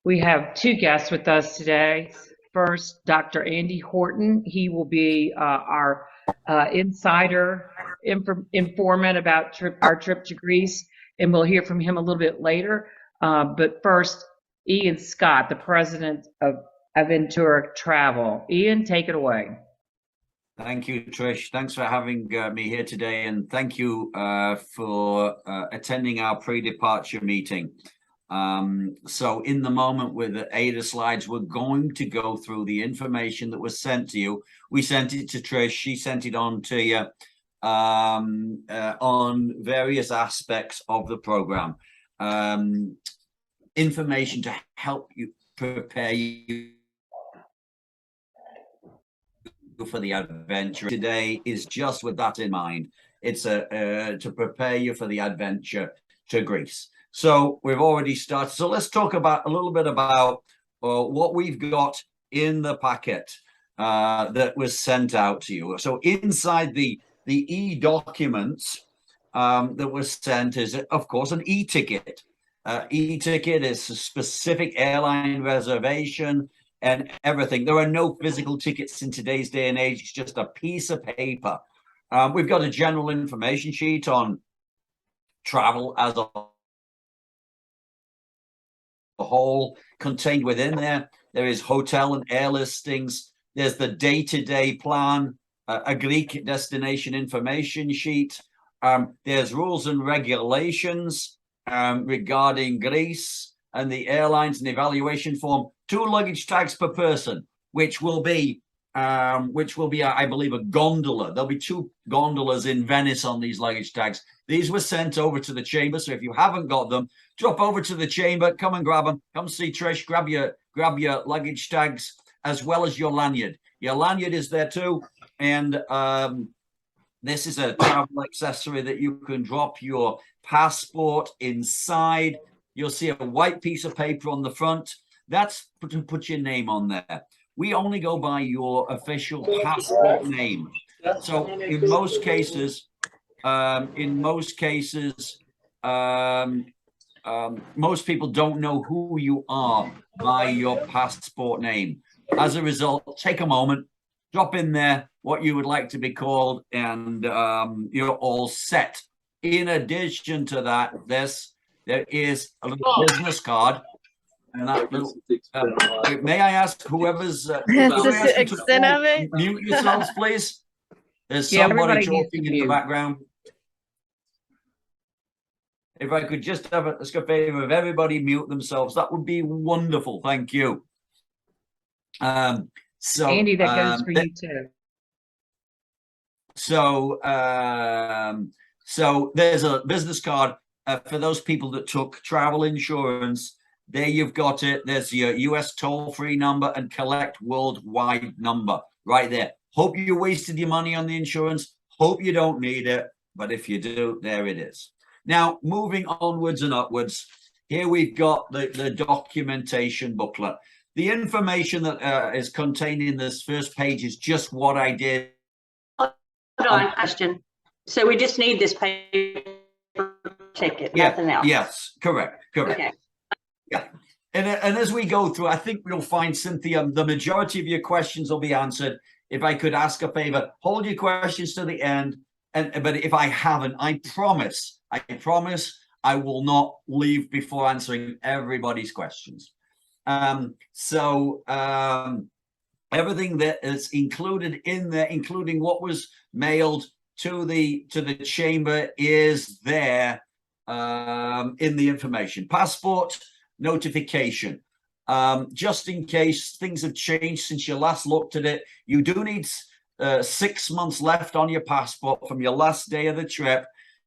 We have two guests with us today. First, Dr. Andy Horton. He will be our insider informant about our trip to Greece, and we'll hear from him a little bit later. But first, Ian Scott, the president of Aventura Travel. Ian, take it away. Thank you, Trish. Thanks for having me here today, and thank you for attending our pre-departure meeting. So in the moment with the ADA slides, we're going to go through the information that was sent to you. We sent it to Trish. She sent it on to you on various aspects of the program. Information to help you prepare you for the adventure. Today is just with that in mind. It's to prepare you for the adventure to Greece. So we've already started. So let's talk about a little bit about what we've got in the packet that was sent out to you. So inside the e-documents that was sent is, of course, an e-ticket. E-ticket is a specific airline reservation and everything. There are no physical tickets in today's day and age. It's just a piece of paper. We've got a general information sheet on travel as a whole. Contained within there is hotel and air listings. There's the day-to-day plan, a Greek destination information sheet. There's rules and regulations regarding Greece and the airlines and evaluation form. 2 luggage tags per person, which will be, I believe, a gondola. There'll be 2 gondolas in Venice on these luggage tags. These were sent over to the chamber, so if you haven't got them, drop over to the chamber, come and grab them. Come see Trish, grab your luggage tags as well as your lanyard. Your lanyard is there too, and this is a travel accessory that you can drop your passport inside. You'll see a white piece of paper on the front. That's to put your name on there. We only go by your official passport name. So in most cases, most people don't know who you are by your passport name. As a result, take a moment, drop in there what you would like to be called, and you're all set. In addition to that, there is a little business card. And that little, may I ask whoever's extent of it? Mute yourselves, please. There's somebody talking in the background. If I could just have a favor of everybody mute themselves, that would be wonderful. Thank you. So Andy, that goes for you too. So there's a business card for those people that took travel insurance. There you've got it. There's your US toll-free number and collect worldwide number right there. Hope you wasted your money on the insurance. Hope you don't need it. But if you do, there it is. Now, moving onwards and upwards, here we've got the documentation booklet. The information that is contained in this first page is just what I did. Hold on, question. So we just need this paper ticket, nothing else? Yes, correct. Okay. Yeah, and as we go through, I think we'll find, Cynthia, the majority of your questions will be answered. If I could ask a favor, hold your questions to the end. But if I haven't, I promise I will not leave before answering everybody's questions. Everything that is included in there, including what was mailed to the chamber, is there in the information. Passport notification, just in case things have changed since you last looked at it. You do need 6 months left on your passport from your last day of the trip,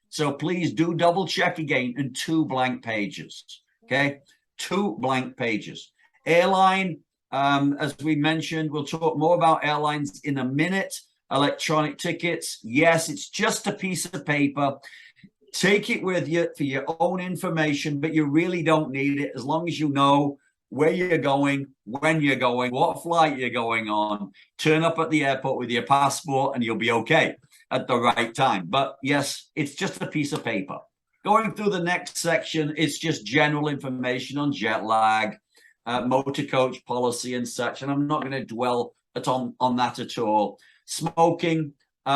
so please do double check again. And 2 blank pages. Okay, 2 blank pages. Airline, as we mentioned, we'll talk more about airlines in a minute. Electronic tickets, yes, it's just a piece of paper. Take it with you for your own information, but you really don't need it as long as you know where you're going, when you're going, what flight you're going on. Turn up at the airport with your passport and you'll be okay at the right time. But yes, it's just a piece of paper. Going through the next section, it's just general information on jet lag, motor coach policy and such, and I'm not going to dwell on that at all. Smoking,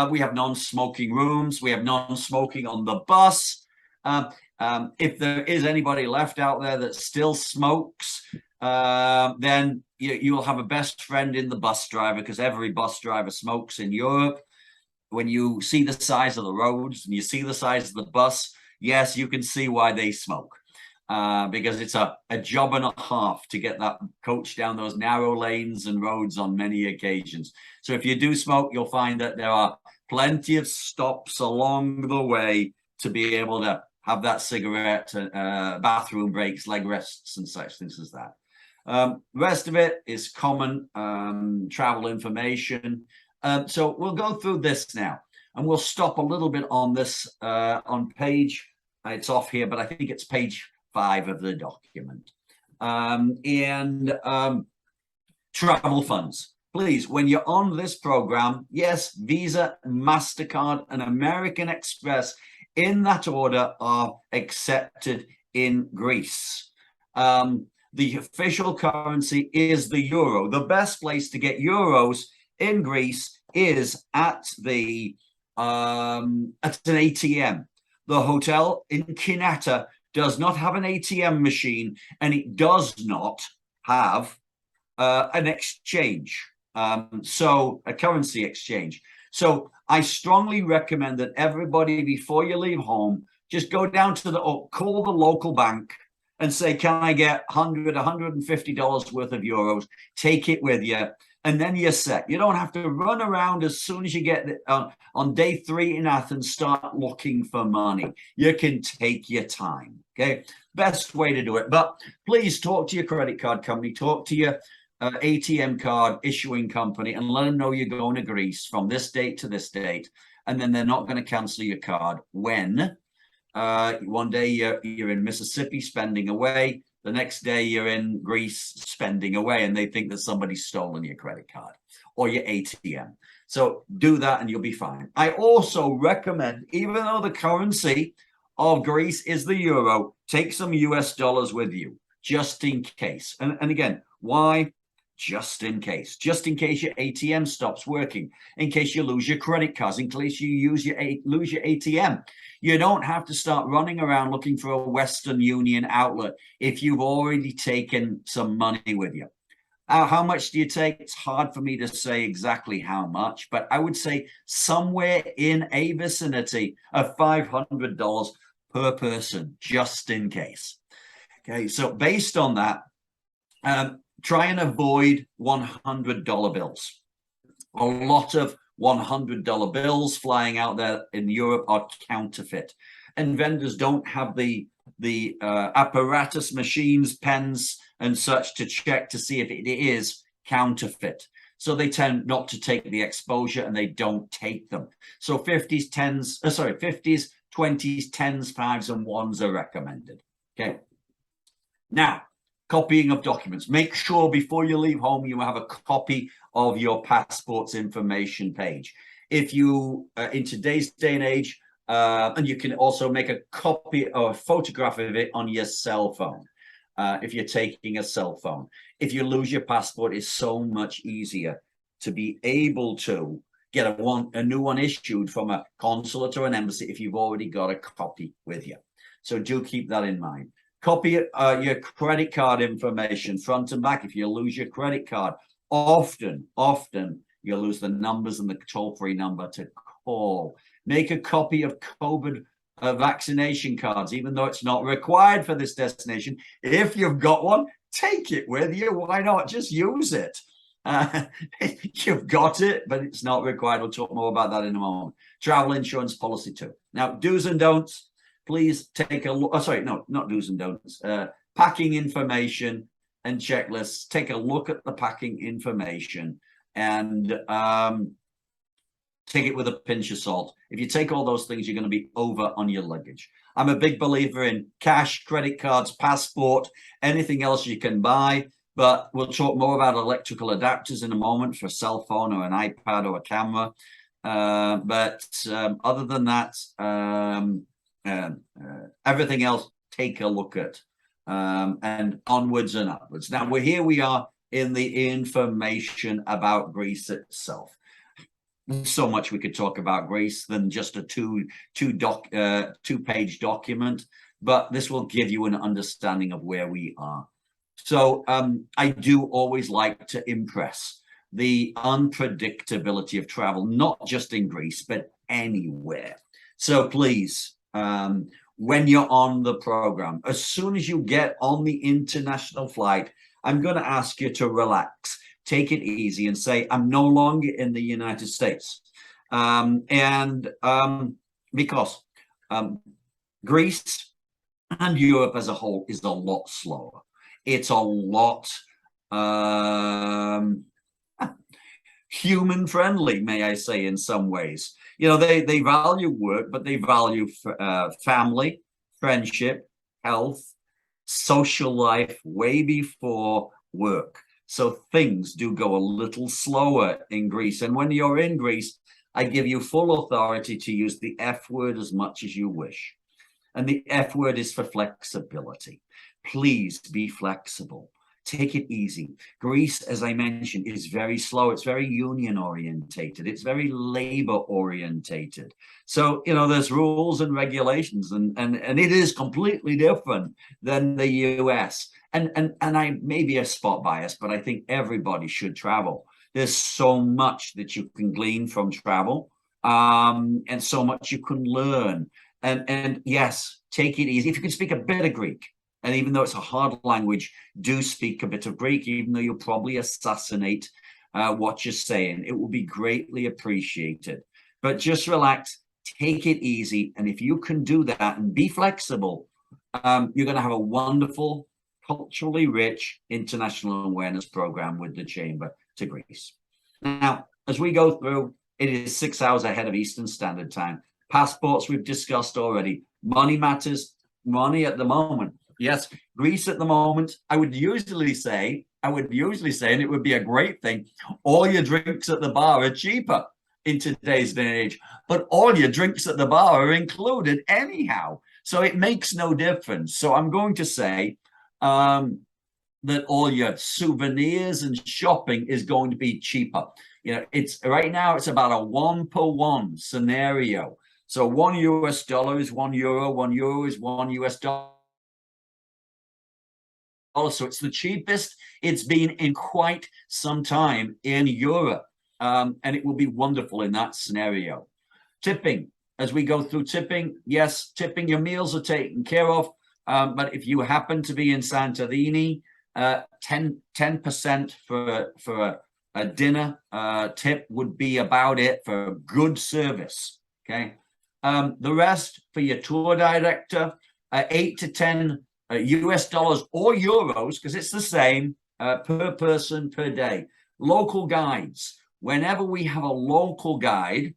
we have non-smoking rooms. We have non-smoking on the bus. If there is anybody left out there that still smokes, then you'll have a best friend in the bus driver, because every bus driver smokes in Europe. When you see the size of the roads and you see the size of the bus, yes, you can see why they smoke. Because it's a job and a half to get that coach down those narrow lanes and roads on many occasions. So if you do smoke, you'll find that there are plenty of stops along the way to be able to have that cigarette, bathroom breaks, leg rests, and such things as that. Rest of it is common travel information. So we'll go through this now, and we'll stop a little bit on this on page, it's off here, but I think it's page 5 of the document. Travel funds. Please, when you're on this program, yes, Visa, MasterCard, and American Express in that order are accepted in Greece. The official currency is the euro. The best place to get euros in Greece is at an ATM. The hotel in Kineta does not have an ATM machine, and it does not have an exchange, so a currency exchange. So I strongly recommend that everybody, before you leave home, just go down to call the local bank and say, can I get $100, $150 worth of euros? Take it with you, and then you're set. You don't have to run around as soon as you get on day 3 in Athens, start looking for money. You can take your time, okay? Best way to do it. But please talk to your credit card company, talk to your ATM card issuing company, and let them know you're going to Greece from this date to this date, and then they're not going to cancel your card when one day you're in Mississippi spending away, the next day you're in Greece spending away, and they think that somebody's stolen your credit card or your ATM. So do that and you'll be fine. I also recommend, even though the currency of Greece is the euro, take some US dollars with you just in case. And again, why? Just in case your ATM stops working, in case you lose your credit cards, in case you lose your ATM. You don't have to start running around looking for a Western Union outlet if you've already taken some money with you. How much do you take? It's hard for me to say exactly how much, but I would say somewhere in a vicinity of $500 per person, just in case. Okay, so based on that, try and avoid $100 bills. A lot of $100 bills flying out there in Europe are counterfeit, and vendors don't have the apparatus, machines, pens, and such to check to see if it is counterfeit. So they tend not to take the exposure, and they don't take them. So 50s, 20s, 10s, 5s, and 1s are recommended. Okay. Now, copying of documents. Make sure before you leave home you have a copy of your passport's information page. If you, in today's day and age, and you can also make a copy or a photograph of it on your cell phone, if you're taking a cell phone. If you lose your passport, it's so much easier to be able to get a new one issued from a consulate or an embassy if you've already got a copy with you. So do keep that in mind. Copy your credit card information front and back. If you lose your credit card, often you'll lose the numbers and the toll-free number to call. Make a copy of COVID vaccination cards, even though it's not required for this destination. If you've got one, take it with you. Why not? Just use it. You've got it, but it's not required. We'll talk more about that in a moment. Travel insurance policy too. Now, do's and don'ts. Please take a look. Oh, sorry, no, not do's and don'ts. Packing information and checklists. Take a look at the packing information and take it with a pinch of salt. If you take all those things, you're going to be over on your luggage. I'm a big believer in cash, credit cards, passport, anything else you can buy. But we'll talk more about electrical adapters in a moment for a cell phone or an iPad or a camera. But other than that, everything else, take a look at. and onwards and upwards. Now we are in the information about Greece itself. There's so much we could talk about Greece than just a two-page document, but this will give you an understanding of where we are. So I do always like to impress the unpredictability of travel, not just in Greece, but anywhere. So please, when you're on the program, as soon as you get on the international flight, I'm going to ask you to relax, take it easy, and say, I'm no longer in the United States. Because Greece and Europe as a whole is a lot slower. It's a lot human friendly, may I say, in some ways. You know, they value work, but they value family, friendship, health, social life way before work. So things do go a little slower in Greece. And when you're in Greece, I give you full authority to use the F word as much as you wish. And the F word is for flexibility. Please be flexible. Take it easy. Greece, as I mentioned, is very slow. It's very union orientated. It's very labor orientated. So, you know, there's rules and regulations, and it is completely different than the US. And I may be a spot bias, but I think everybody should travel. There's so much that you can glean from travel, and so much you can learn. And yes, take it easy. If you can speak a bit of Greek, and even though it's a hard language, do speak a bit of Greek, even though you'll probably assassinate what you're saying. It will be greatly appreciated. But just relax, take it easy. And if you can do that and be flexible, you're going to have a wonderful, culturally rich international awareness program with the Chamber to Greece. Now, as we go through, it is 6 hours ahead of Eastern Standard Time. Passports we've discussed already. Money matters. Money at the moment. Yes, Greece at the moment, I would usually say, and it would be a great thing, all your drinks at the bar are cheaper in today's day and age, but all your drinks at the bar are included anyhow. So it makes no difference. So I'm going to say that all your souvenirs and shopping is going to be cheaper. You know, it's right now, it's about a 1-for-1 scenario. So $1 is €1, €1 is $1. So it's the cheapest it's been in quite some time in Europe. And it will be wonderful in that scenario. Tipping, as we go through tipping, yes, tipping, your meals are taken care of. But if you happen to be in Santorini, 10% for a dinner tip would be about it for good service. Okay. The rest for your tour director, 8 to 10 US dollars or euros, because it's the same per person per day. Local guides. Whenever we have a local guide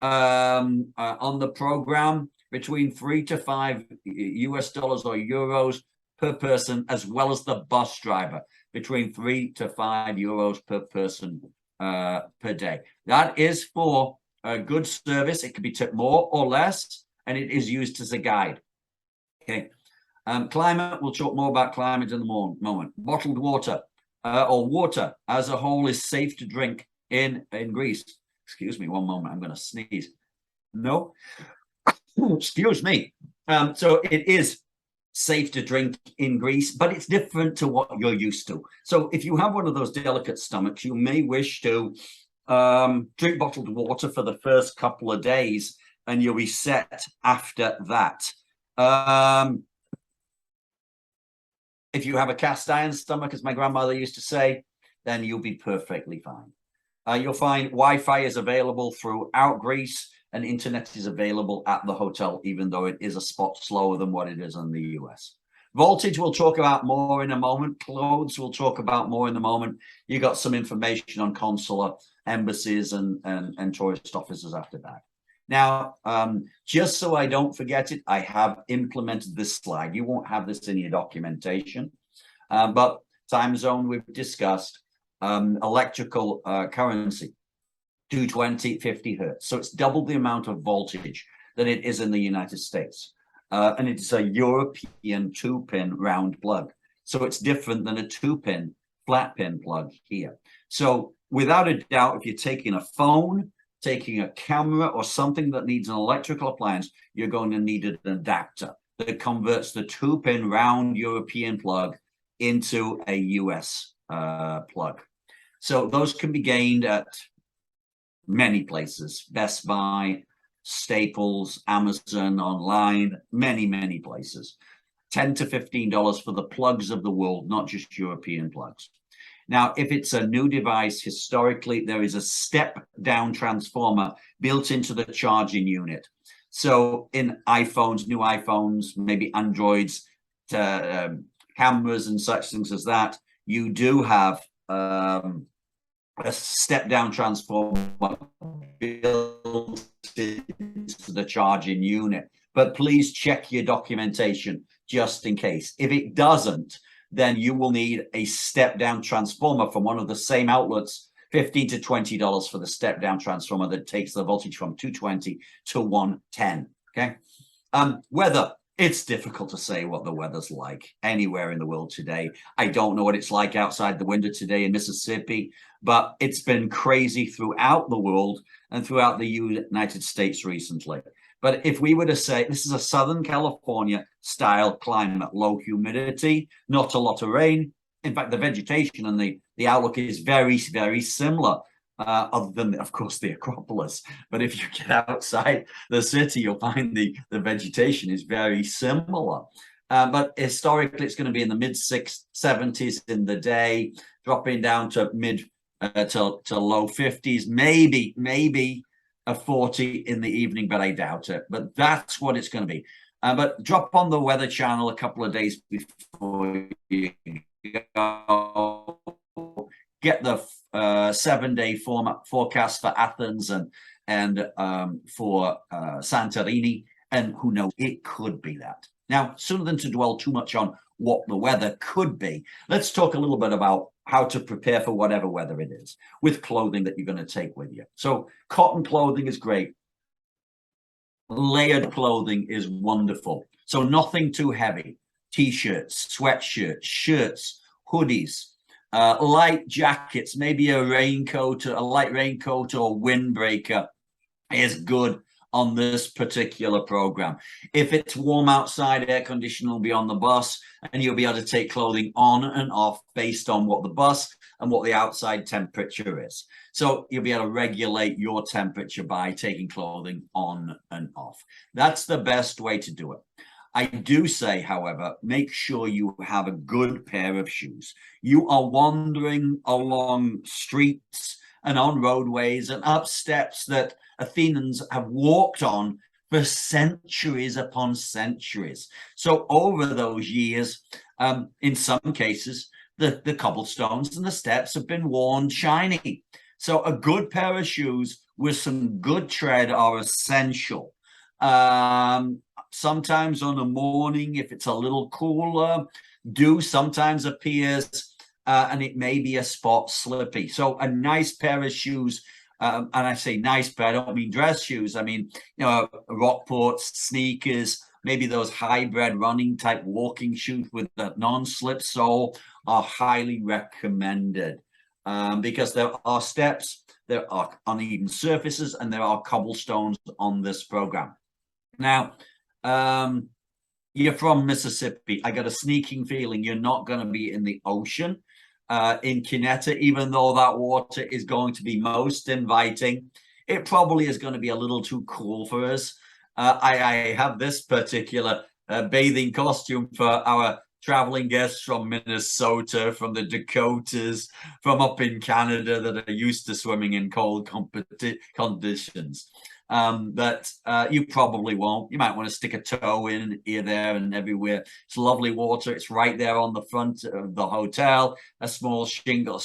on the program, between 3 to 5 US dollars or euros per person, as well as the bus driver, between 3 to 5 euros per person per day. That is for a good service. It can be tipped more or less, and it is used as a guide. Okay. Climate, we'll talk more about climate in the moment. Bottled water or water as a whole is safe to drink in Greece. Excuse me, one moment, I'm going to sneeze. No, excuse me. So it is safe to drink in Greece, but it's different to what you're used to. So if you have one of those delicate stomachs, you may wish to drink bottled water for the first couple of days, and you'll be set after that. If you have a cast iron stomach, as my grandmother used to say, then you'll be perfectly fine. You'll find Wi-Fi is available throughout Greece, and internet is available at the hotel, even though it is a spot slower than what it is in the US. Voltage we'll talk about more in a moment. Clothes we'll talk about more in a moment. You got some information on consular embassies and tourist offices after that. Now, just so I don't forget it, I have implemented this slide. You won't have this in your documentation, but time zone we've discussed, electrical currency, 220, 50 hertz. So it's double the amount of voltage that it is in the United States. and it's a European 2-pin round plug. So it's different than a 2-pin flat pin plug here. So without a doubt, if you're taking a phone, taking a camera, or something that needs an electrical appliance, you're going to need an adapter that converts the 2-pin round European plug into a US plug. So those can be gained at many places: Best Buy, Staples, Amazon, online, many places. $10 to $15 for the plugs of the world, not just European plugs. Now, if it's a new device, historically, there is a step-down transformer built into the charging unit. So in iPhones, new iPhones, maybe Androids, cameras and such things as that, you do have a step-down transformer built into the charging unit. But please check your documentation just in case. If it doesn't, then you will need a step-down transformer from one of the same outlets, $15 to $20 for the step-down transformer that takes the voltage from 220 to 110, okay? Weather, it's difficult to say what the weather's like anywhere in the world today. I don't know what it's like outside the window today in Mississippi, but it's been crazy throughout the world and throughout the United States recently. But if we were to say, this is a Southern California style climate, low humidity, not a lot of rain. In fact, the vegetation and the outlook is very similar, other than, of course, the Acropolis. But if you get outside the city, you'll find the vegetation is very similar. But historically, it's going to be in the mid-70s in the day, dropping down to to low 50s, maybe a 40 in the evening, but I doubt it. But that's what it's going to be. But drop on the Weather Channel a couple of days before you go. Get the 7-day forecast for Athens and for Santorini, and who knows, it could be that. Now, sooner than to dwell too much on what the weather could be, let's talk a little bit about how to prepare for whatever weather it is with clothing that you're going to take with you. So cotton clothing is great. Layered clothing is wonderful. So nothing too heavy. T-shirts, sweatshirts, shirts, hoodies, light jackets, maybe a raincoat, a light raincoat or windbreaker is good on this particular program. If it's warm outside, air conditioning will be on the bus, and you'll be able to take clothing on and off based on what the bus and what the outside temperature is. So you'll be able to regulate your temperature by taking clothing on and off. That's the best way to do it. I do say, however, make sure you have a good pair of shoes. You are wandering along streets and on roadways and up steps that Athenians have walked on for centuries upon centuries. So over those years, in some cases, the cobblestones and the steps have been worn shiny. So a good pair of shoes with some good tread are essential. Sometimes on a morning, if it's a little cooler, dew sometimes appears, and it may be a spot slippy. So a nice pair of shoes, and I say nice pair, I don't mean dress shoes. I mean, Rockports, sneakers, maybe those hybrid running type walking shoes with the non-slip sole are highly recommended, because there are steps, there are uneven surfaces, and there are cobblestones on this program. Now, you're from Mississippi. I got a sneaking feeling you're not going to be in the ocean in Kineta, even though that water is going to be most inviting. It probably is going to be a little too cool for us. I have this particular bathing costume for our traveling guests from Minnesota, from the Dakotas, from up in Canada that are used to swimming in cold conditions. But you probably won't. You might want to stick a toe in here, there, and everywhere. It's lovely water. It's right there on the front of the hotel, a small shingle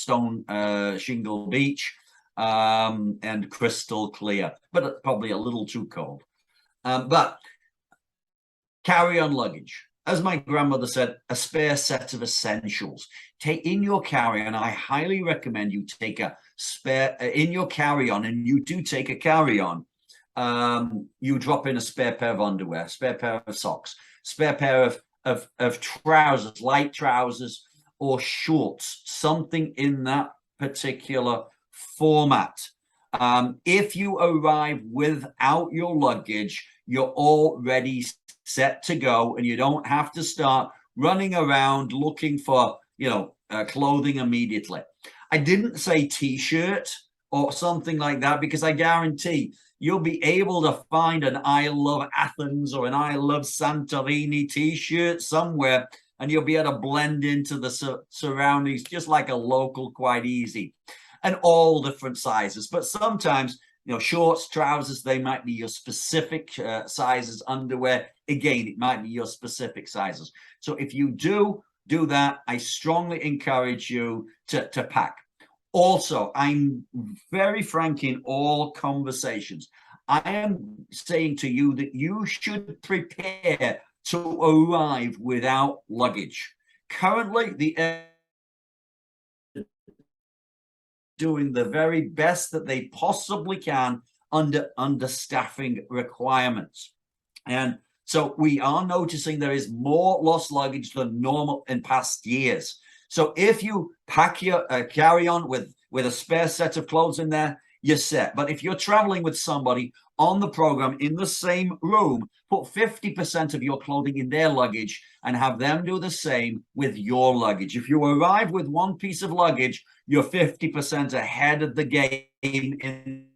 beach, and crystal clear, but probably a little too cold. But carry-on luggage. As my grandmother said, a spare set of essentials. Take in your carry-on. I highly recommend you take a spare in your carry-on, and you do take a carry-on. you drop in a spare pair of underwear, spare pair of socks, spare pair of trousers, light trousers or shorts, something in that particular format. If you arrive without your luggage, you're already set to go, and you don't have to start running around looking for, clothing immediately. I didn't say t-shirt or something like that, because I guarantee you'll be able to find an I Love Athens or an I Love Santorini t-shirt somewhere, and you'll be able to blend into the surroundings just like a local, quite easy. And all different sizes, but sometimes, shorts, trousers, they might be your specific sizes. Underwear, again, it might be your specific sizes. So if you do that, I strongly encourage you to pack. Also, I'm very frank in all conversations. I am saying to you that you should prepare to arrive without luggage. Currently, the doing the very best that they possibly can under staffing requirements. And so we are noticing there is more lost luggage than normal in past years. So if you pack your carry-on with a spare set of clothes in there, you're set. But if you're traveling with somebody on the program in the same room, put 50% of your clothing in their luggage and have them do the same with your luggage. If you arrive with one piece of luggage, you're 50% ahead of the game in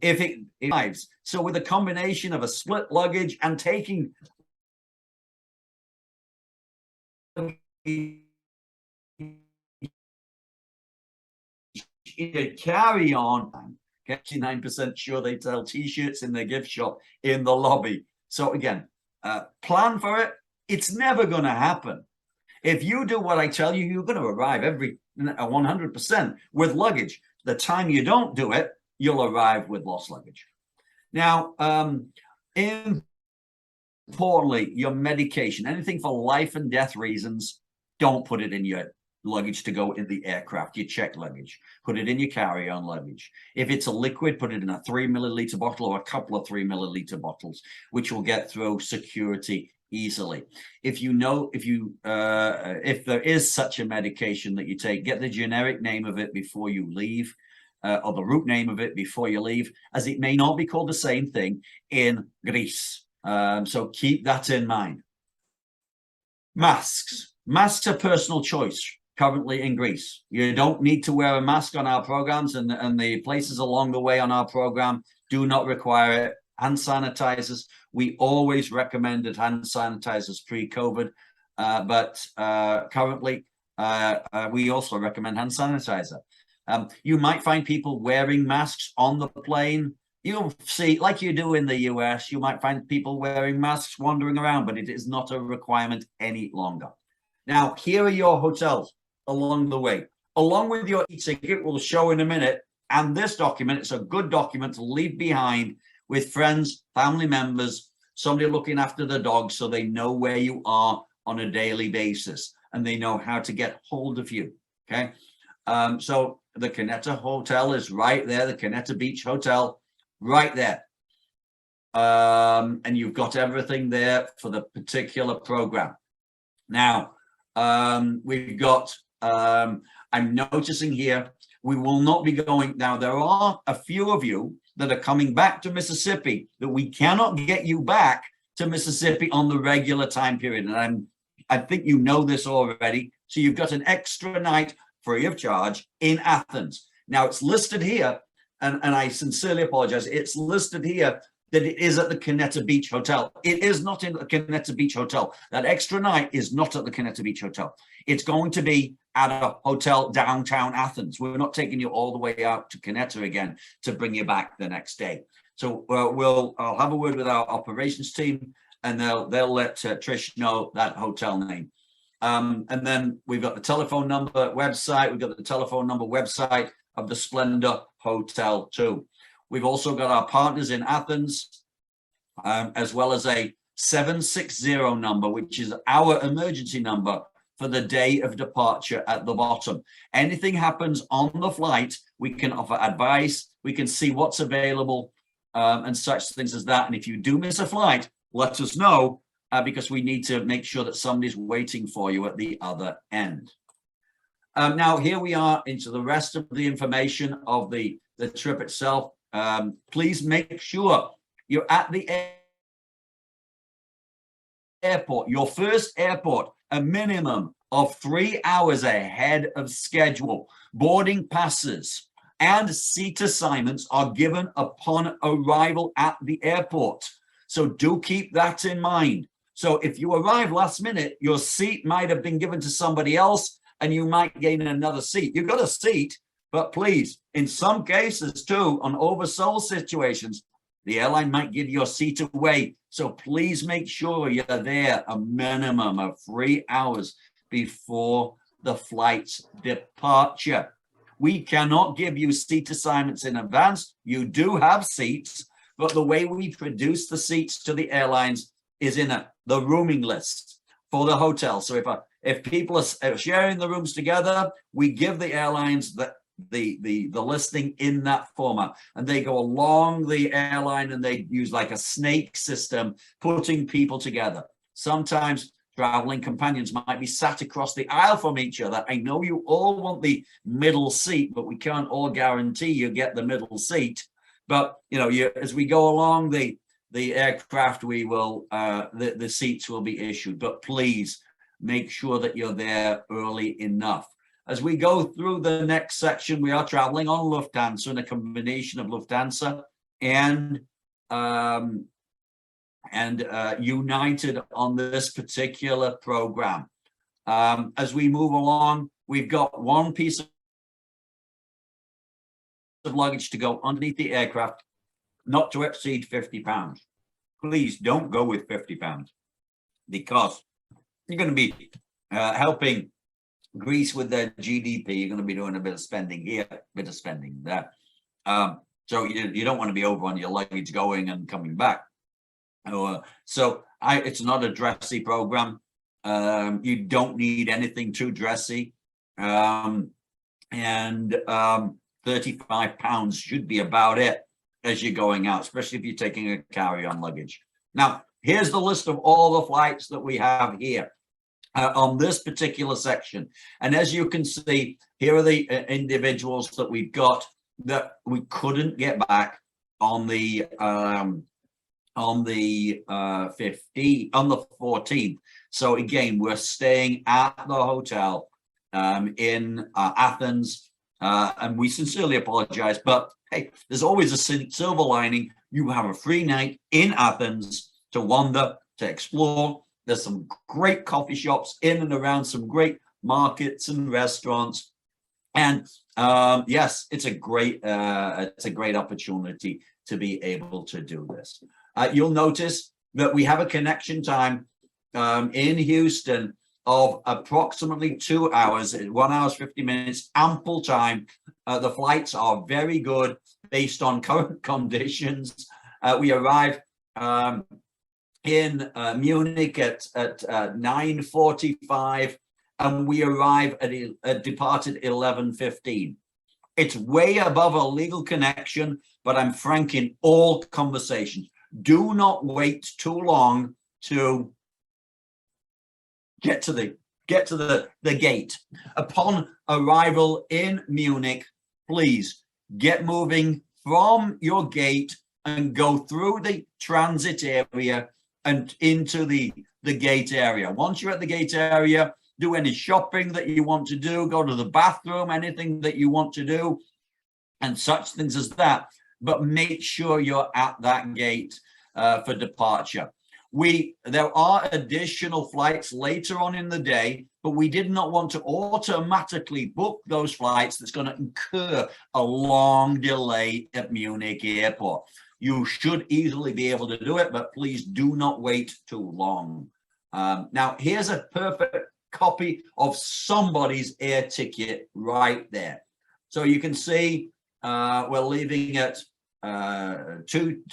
if it arrives. So with a combination of a split luggage and taking carry on, 99% sure they sell t-shirts in their gift shop in the lobby. So again, plan for it. It's never going to happen. If you do what I tell you, you're going to arrive every 100% with luggage. The time you don't do it, you'll arrive with lost luggage. Now, importantly, your medication, anything for life and death reasons, don't put it in your luggage to go in the aircraft, your checked luggage. Put it in your carry-on luggage. If it's a liquid, put it in a 3 milliliter bottle or a couple of 3 milliliter bottles, which will get through security easily. If there is such a medication that you take, get the generic name of it before you leave, or the root name of it before you leave, as it may not be called the same thing in Greece. So keep that in mind. Masks. Masks are personal choice currently in Greece. You don't need to wear a mask on our programs, and the places along the way on our program do not require it. Hand sanitizers, we always recommended hand sanitizers pre-COVID, but currently we also recommend hand sanitizer. You might find people wearing masks on the plane. You'll see, like you do in the US, you might find people wearing masks wandering around, but it is not a requirement any longer. Now, here are your hotels along the way. Along with your e-ticket, we'll show in a minute, and this document, it's a good document to leave behind with friends, family members, somebody looking after the dog so they know where you are on a daily basis and they know how to get hold of you, okay? So the Canetta Hotel is right there, the Canetta Beach Hotel, right there. And you've got everything there for the particular program. Now, we've got, I'm noticing here, we will not be going, now there are a few of you that are coming back to Mississippi that we cannot get you back to Mississippi on the regular time period. And I think you know this already. So you've got an extra night free of charge in Athens. Now it's listed here, and I sincerely apologize. It's listed here that it is at the Canetta Beach Hotel. It is not in the Canetta Beach Hotel. That extra night is not at the Canetta Beach Hotel. It's going to be at a hotel downtown Athens. We're not taking you all the way out to Canetta again to bring you back the next day. So I'll have a word with our operations team, and they'll let Trish know that hotel name. And then we've got the telephone number website. We've got the telephone number website of the Splendor Hotel too. We've also got our partners in Athens, as well as a 760 number, which is our emergency number for the day of departure at the bottom. Anything happens on the flight, we can offer advice, we can see what's available, and such things as that. And if you do miss a flight, let us know, because we need to make sure that somebody's waiting for you at the other end. Now, here we are into the rest of the information of the trip itself. Please make sure you're at the airport, your first airport, a minimum of 3 hours ahead of schedule. Boarding passes and seat assignments are given upon arrival at the airport. So do keep that in mind. So if you arrive last minute, your seat might have been given to somebody else and you might gain another seat. You got a seat, but please, in some cases too, on oversold situations, the airline might give your seat away. So please make sure you're there a minimum of 3 hours before the flight's departure. We cannot give you seat assignments in advance. You do have seats, but the way we produce the seats to the airlines is in the rooming list for the hotel. So if people are sharing the rooms together, we give the airlines the listing in that format, and they go along the airline and they use like a snake system, putting people together. Sometimes traveling companions might be sat across the aisle from each other. I know you all want the middle seat, but we can't all guarantee you get the middle seat. But you know, as we go along the aircraft, we will the seats will be issued. But please make sure that you're there early enough. As we go through the next section, we are traveling on Lufthansa, and a combination of Lufthansa and United on this particular program. As we move along, we've got one piece of luggage to go underneath the aircraft, not to exceed 50 pounds. Please don't go with 50 pounds because you're going to be helping Greece with their GDP. You're going to be doing a bit of spending here, a bit of spending there. So you don't want to be over on your luggage going and coming back. It's not a dressy program. You don't need anything too dressy. And 35 pounds should be about it as you're going out, especially if you're taking a carry-on luggage. Now, here's the list of all the flights that we have here on this particular section. And as you can see, here are the individuals that we've got that we couldn't get back on the 14th. So again, we're staying at the hotel in Athens, and we sincerely apologize, but hey, there's always a silver lining. You have a free night in Athens to wander, to explore. There's some great coffee shops in and around, some great markets and restaurants. And yes, it's a great opportunity to be able to do this. You'll notice that we have a connection time in Houston of approximately 2 hours, 1 hour, 50 minutes, ample time. The flights are very good based on current conditions. We arrive in Munich at 9:45, and we arrive at depart at 11:15. It's way above a legal connection, but I'm frank in all conversations. Do not wait too long to get to the gate. Upon arrival in Munich, please get moving from your gate and go through the transit area and into the gate area. Once you're at the gate area, do any shopping that you want to do, go to the bathroom, anything that you want to do, and such things as that. But make sure you're at that gate for departure. There are additional flights later on in the day, but we did not want to automatically book those flights that's going to incur a long delay at Munich Airport. You should easily be able to do it, but please do not wait too long. Now, here's a perfect copy of somebody's air ticket right there. So you can see we're leaving at 2,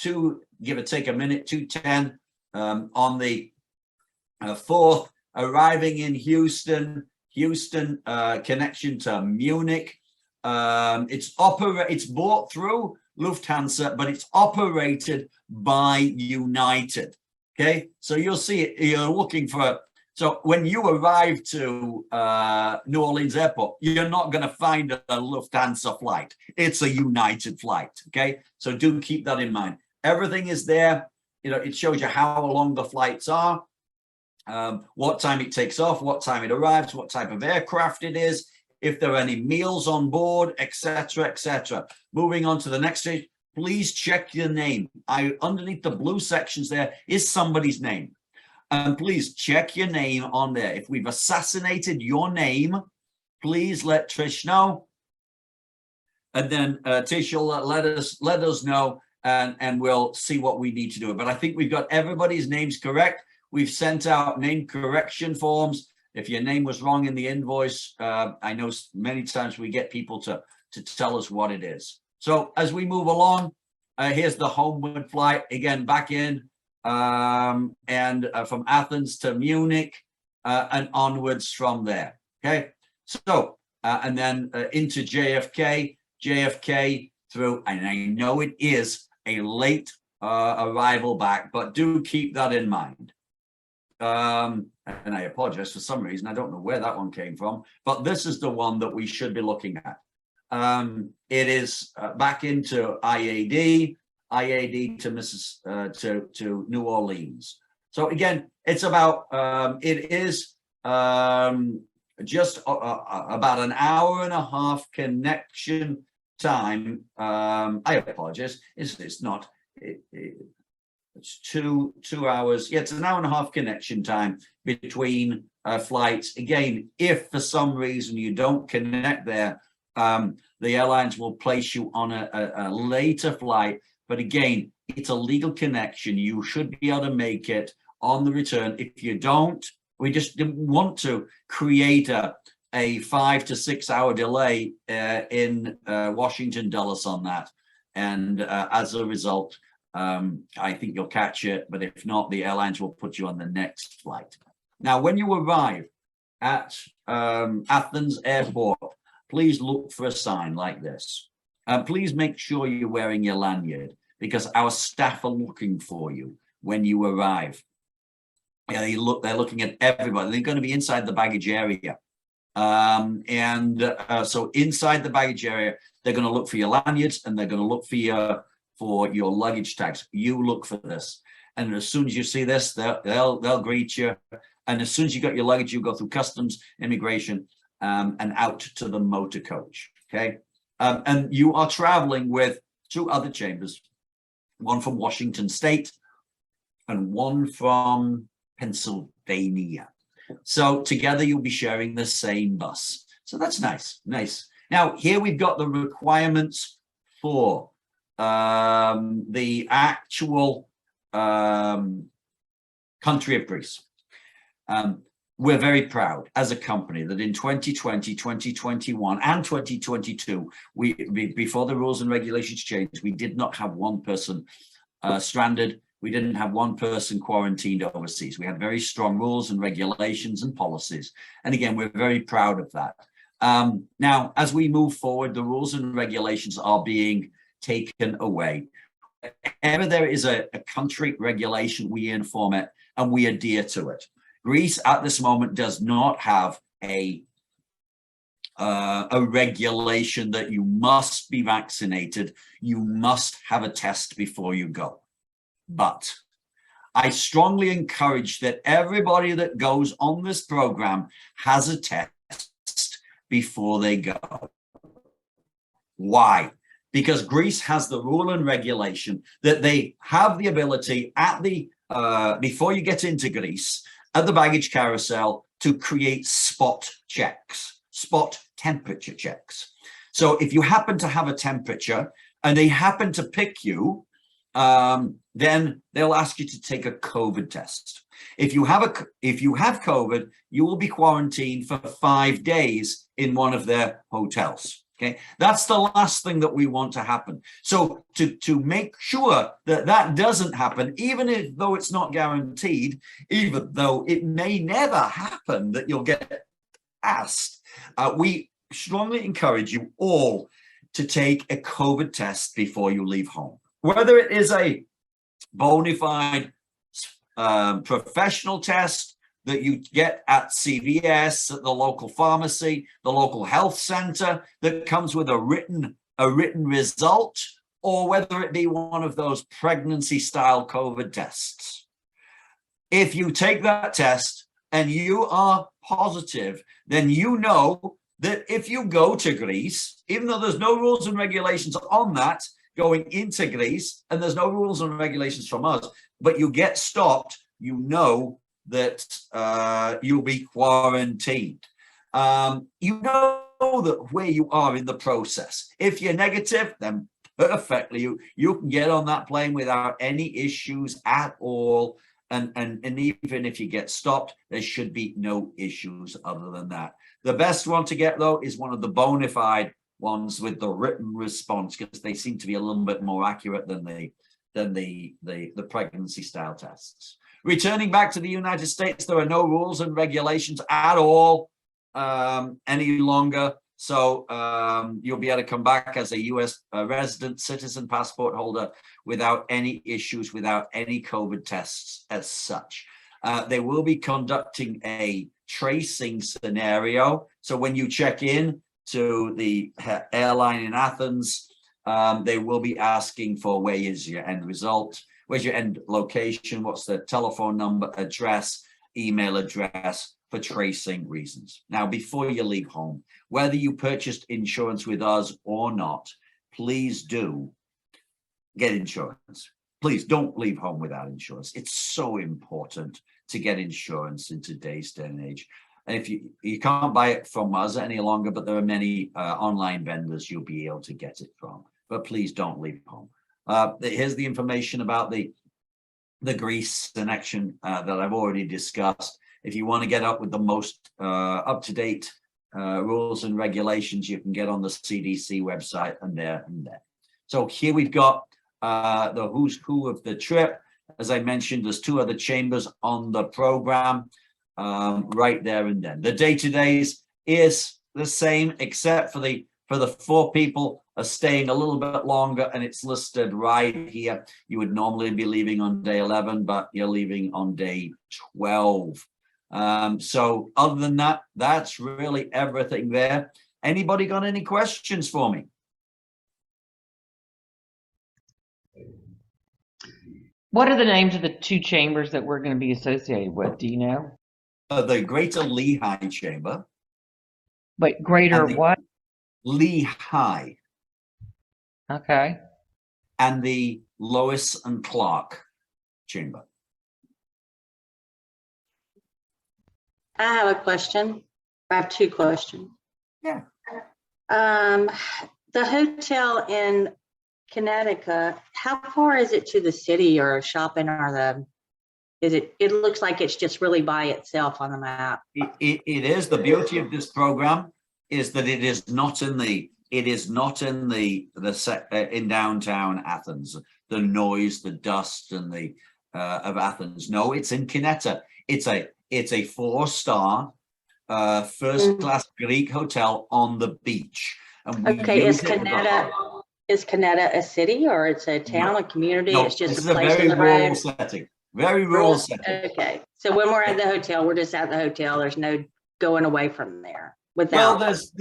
give or take a minute, 2:10 on the 4th arriving in Houston, connection to Munich. It's bought through Lufthansa, but it's operated by United. Okay, so you'll see it. You're looking for. So when you arrive to New Orleans Airport, you're not going to find a Lufthansa flight. It's a United flight. Okay, so do keep that in mind. Everything is there. You know, it shows you how long the flights are, what time it takes off, what time it arrives, what type of aircraft it is, if there are any meals on board, etc., etc. Moving on to the next stage, please check your name. Underneath the blue sections there is somebody's name. And please check your name on there. If we've assassinated your name, please let Trish know. And then Tish will let us know, and we'll see what we need to do. But I think we've got everybody's names correct. We've sent out name correction forms. If your name was wrong in the invoice, I know many times we get people to tell us what it is. So as we move along, here's the homeward flight again, back in, and from Athens to Munich, and onwards from there. Okay, so and then into JFK through, and I know it is a late arrival back, but do keep that in mind. And I apologize, for some reason I don't know where that one came from, but this is the one that we should be looking at. It is back into IAD to New Orleans. So again, it's about it is just about an hour and a half connection time. I apologize. It's not. It's two hours. Yeah, it's an hour and a half connection time between flights. Again, if for some reason you don't connect there, the airlines will place you on a later flight. But again, it's a legal connection. You should be able to make it on the return. If you don't, we just didn't want to create a 5 to 6 hour delay in Washington Dulles on that. And as a result, I think you'll catch it, but if not, the airlines will put you on the next flight. Now, when you arrive at Athens Airport, please look for a sign like this. Please make sure you're wearing your lanyard, because our staff are looking for you when you arrive. Yeah, they're looking at everybody. They're going to be inside the baggage area. So inside the baggage area, they're going to look for your lanyards, and they're going to look for your luggage tags. You look for this, and as soon as you see this, they'll greet you. And as soon as you got your luggage, you go through customs, immigration, and out to the motor coach. Okay, and you are traveling with 2 other chambers, one from Washington State and one from Pennsylvania. So together you'll be sharing the same bus. So that's nice. Now here we've got the requirements for the actual country of Greece. We're very proud as a company that in 2020, 2021, and 2022, before the rules and regulations changed, we did not have one person stranded. We didn't have one person quarantined overseas. We had very strong rules and regulations and policies. And again, we're very proud of that. Now, as we move forward, the rules and regulations are being taken away. Whenever there is a country regulation, we inform it and we adhere to it. Greece at this moment does not have a regulation that you must be vaccinated. You must have a test before you go. But I strongly encourage that everybody that goes on this program has a test before they go. Why? Because Greece has the rule and regulation that they have the ability at the before you get into Greece, at the baggage carousel, to create spot checks, spot temperature checks. So if you happen to have a temperature and they happen to pick you, then they'll ask you to take a COVID test. If you have COVID, you will be quarantined for 5 days in one of their hotels. Okay, that's the last thing that we want to happen. So to make sure that that doesn't happen, even though it's not guaranteed, even though it may never happen that you'll get asked, we strongly encourage you all to take a COVID test before you leave home. Whether it is a bona fide professional test that you get at CVS, at the local pharmacy, the local health center, that comes with a written result, or whether it be one of those pregnancy-style COVID tests. If you take that test and you are positive, then you know that if you go to Greece, even though there's no rules and regulations on that going into Greece, and there's no rules and regulations from us, but you get stopped, you know that you'll be quarantined. You know that where you are in the process. If you're negative, then perfectly, you can get on that plane without any issues at all. And even if you get stopped, there should be no issues other than that. The best one to get, though, is one of the bona fide ones with the written response, because they seem to be a little bit more accurate than the pregnancy style tests. Returning back to the United States, there are no rules and regulations at all any longer. So you'll be able to come back as a US resident, citizen, passport holder without any issues, without any COVID tests as such. They will be conducting a tracing scenario. So when you check in to the airline in Athens, they will be asking for where is your end result, where's your end location, what's the telephone number, address, email address, for tracing reasons. Now, before you leave home, whether you purchased insurance with us or not, please do get insurance. Please don't leave home without insurance. It's so important to get insurance in today's day and age. And if you can't buy it from us any longer, but there are many online vendors you'll be able to get it from. But please don't leave home. Here's the information about the Greece connection that I've already discussed. If you want to get up with the most up-to-date rules and regulations, you can get on the CDC website and there. So here we've got the who's who of the trip. As I mentioned, there's 2 other chambers on the program right there and then. The day-to-days is the same, except for the 4 people are staying a little bit longer, and it's listed right here. You would normally be leaving on day 11, but you're leaving on day 12. So other than that, that's really everything there. Anybody got any questions for me? What are the names of the 2 chambers that we're going to be associated with? Do you know? The Greater Lehigh Chamber. Wait, Greater what? Lehigh. Okay. And the Lois and Clark Chamber. I have a question. I have 2 questions. Yeah. The hotel in Connecticut, how far is it to the city or shopping, or it looks like it's just really by itself on the map. It is. The beauty of this program is that it is not in in downtown Athens, the noise, the dust, and the of Athens. No, it's in Kineta. It's a 4-star first-class Greek hotel on the beach. And okay, is Kineta a city, or it's a town, a community? No, it's just this a place very in the rural road. setting. Very rural setting. Okay, so when we're at the hotel, we're just at the hotel. There's no going away from there. Well, there's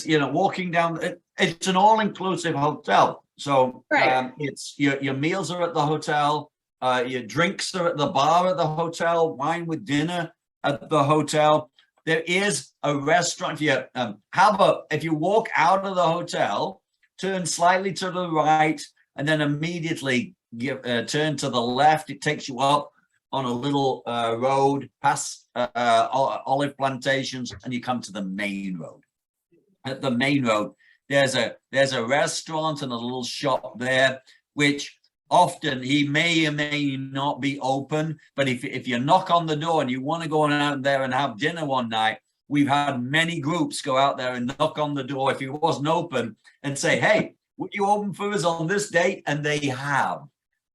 walking down. It's an all-inclusive hotel, so right. It's your meals are at the hotel, your drinks are at the bar at the hotel, wine with dinner at the hotel. There is a restaurant. If you walk out of the hotel, turn slightly to the right, and then immediately turn to the left. It takes you up on a little road past olive plantations, and you come to the main road. At the main road, there's a restaurant and a little shop there, which often he may or may not be open. But if you knock on the door and you want to go out there and have dinner one night, We've had many groups go out there and knock on the door if it wasn't open and say, hey, would you open for us on this date? And they have.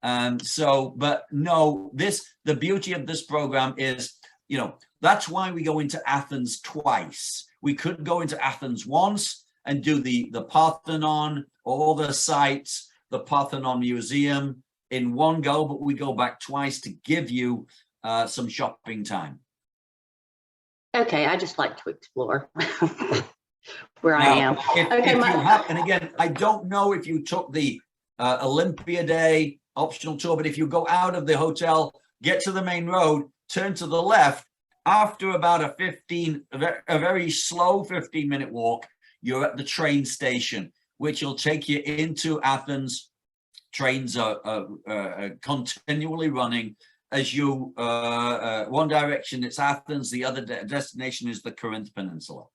But no, the beauty of this program is, that's why we go into Athens twice. We could go into Athens once and do the Parthenon, all the sites, the Parthenon Museum in one go, but we go back twice to give you some shopping time. Okay, I just like to explore where I Now, am. if you have, and again, I don't know if you took the Olympia Day optional tour, but if you go out of the hotel, get to the main road, turn to the left, after about a very slow 15-minute walk, you're at the train station, which will take you into Athens. Trains are continually running. As you, one direction it's Athens, the other destination is the Corinth Peninsula.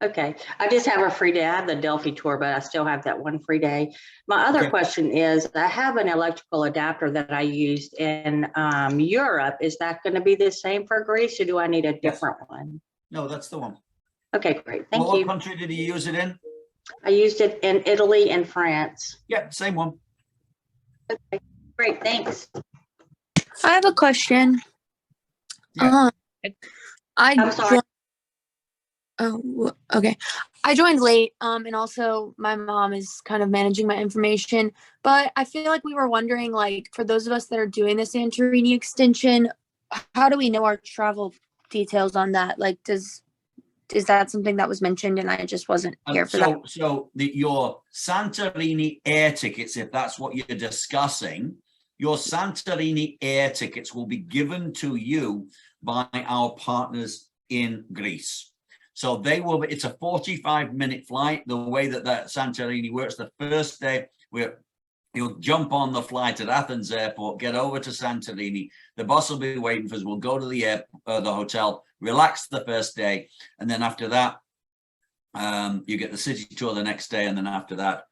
Okay, I just have a free day. I have the Delphi tour, but I still have that one free day. My other question is, I have an electrical adapter that I used in Europe. Is that going to be the same for Greece, or do I need a different one? No, that's the one. Okay, great. Thank you. What country did you use it in? I used it in Italy and France. Yeah, same one. Okay, great. Thanks. I have a question. Yeah. I'm sorry. Okay. I joined late, and also my mom is kind of managing my information, but I feel like we were wondering, like, for those of us that are doing the Santorini extension, how do we know our travel details on that? Like, is that something that was mentioned and I just wasn't here for that? So your Santorini air tickets, if that's what you're discussing, your Santorini air tickets will be given to you by our partners in Greece. So it's a 45-minute flight. The way that Santorini works, the first day, you'll jump on the flight at Athens airport, get over to Santorini. The bus will be waiting for us. We'll go to the hotel, relax the first day. And then after that, you get the city tour the next day. And then after that,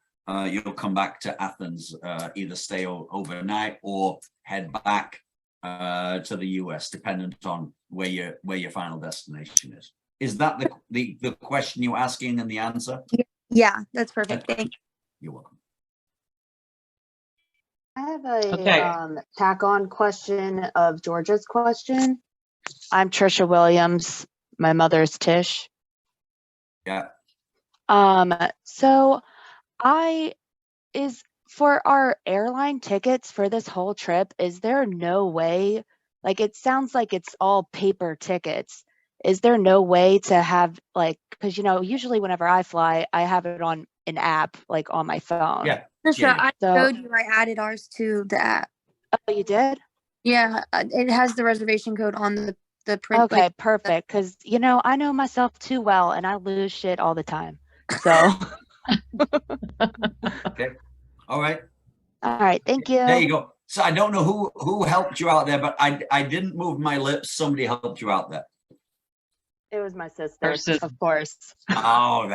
you'll come back to Athens, either stay overnight or head back to the US, dependent on where your final destination is. Is that the question you're asking and the answer? Yeah, that's perfect. Thank you. You're welcome. I have a Okay. tack-on question of Georgia's question. I'm Trisha Williams. My mother's Tish. Yeah. So for our airline tickets for this whole trip, is there no way, like, it sounds like it's all paper tickets. Is there no way to have, like, because usually whenever I fly, I have it on an app, like on my phone. Yeah. Trisha, Yeah. I So- showed you, I added ours to the app. Oh, you did? Yeah, it has the reservation code on the print. Okay, like, perfect. Because I know myself too well, and I lose shit all the time. So, Okay. All right. all right, thank you. There you go. So I don't know who helped you out there, but I didn't move my lips. Somebody helped you out there. It was my sister, Her sister. of course. Oh,